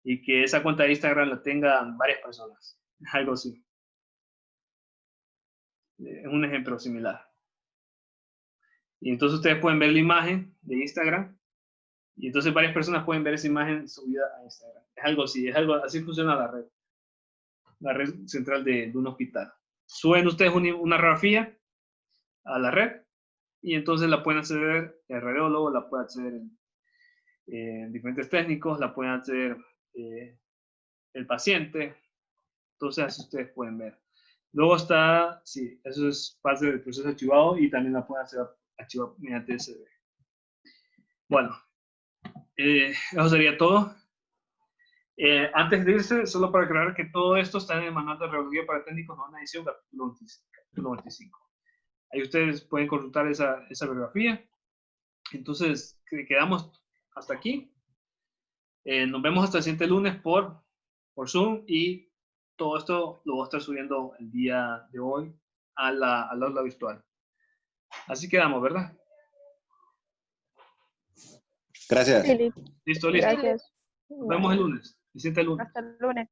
y que esa cuenta de Instagram la tengan varias personas. Algo así. Es un ejemplo similar. Y entonces ustedes pueden ver la imagen de Instagram y entonces varias personas pueden ver esa imagen subida a Instagram. Es algo así, así funciona la red central de un hospital. Suben ustedes una radiografía a la red y entonces la pueden acceder el radiólogo, la puede acceder diferentes técnicos, la pueden acceder el paciente. Entonces así ustedes pueden ver. Luego está, sí, eso es parte del proceso archivado y también la pueden hacer archivar mediante SD. Bueno, eso sería todo. Antes de irse, solo para aclarar que todo esto está en el manual de radiología para técnicos, novena edición, capítulo 95. Ahí ustedes pueden consultar esa bibliografía. Entonces, quedamos hasta aquí. Nos vemos hasta el siguiente lunes por Zoom y todo esto lo voy a estar subiendo el día de hoy al aula virtual. Así quedamos, ¿verdad? Gracias. Sí, Listo. Gracias. Nos vemos el lunes. El siguiente lunes. Hasta el lunes.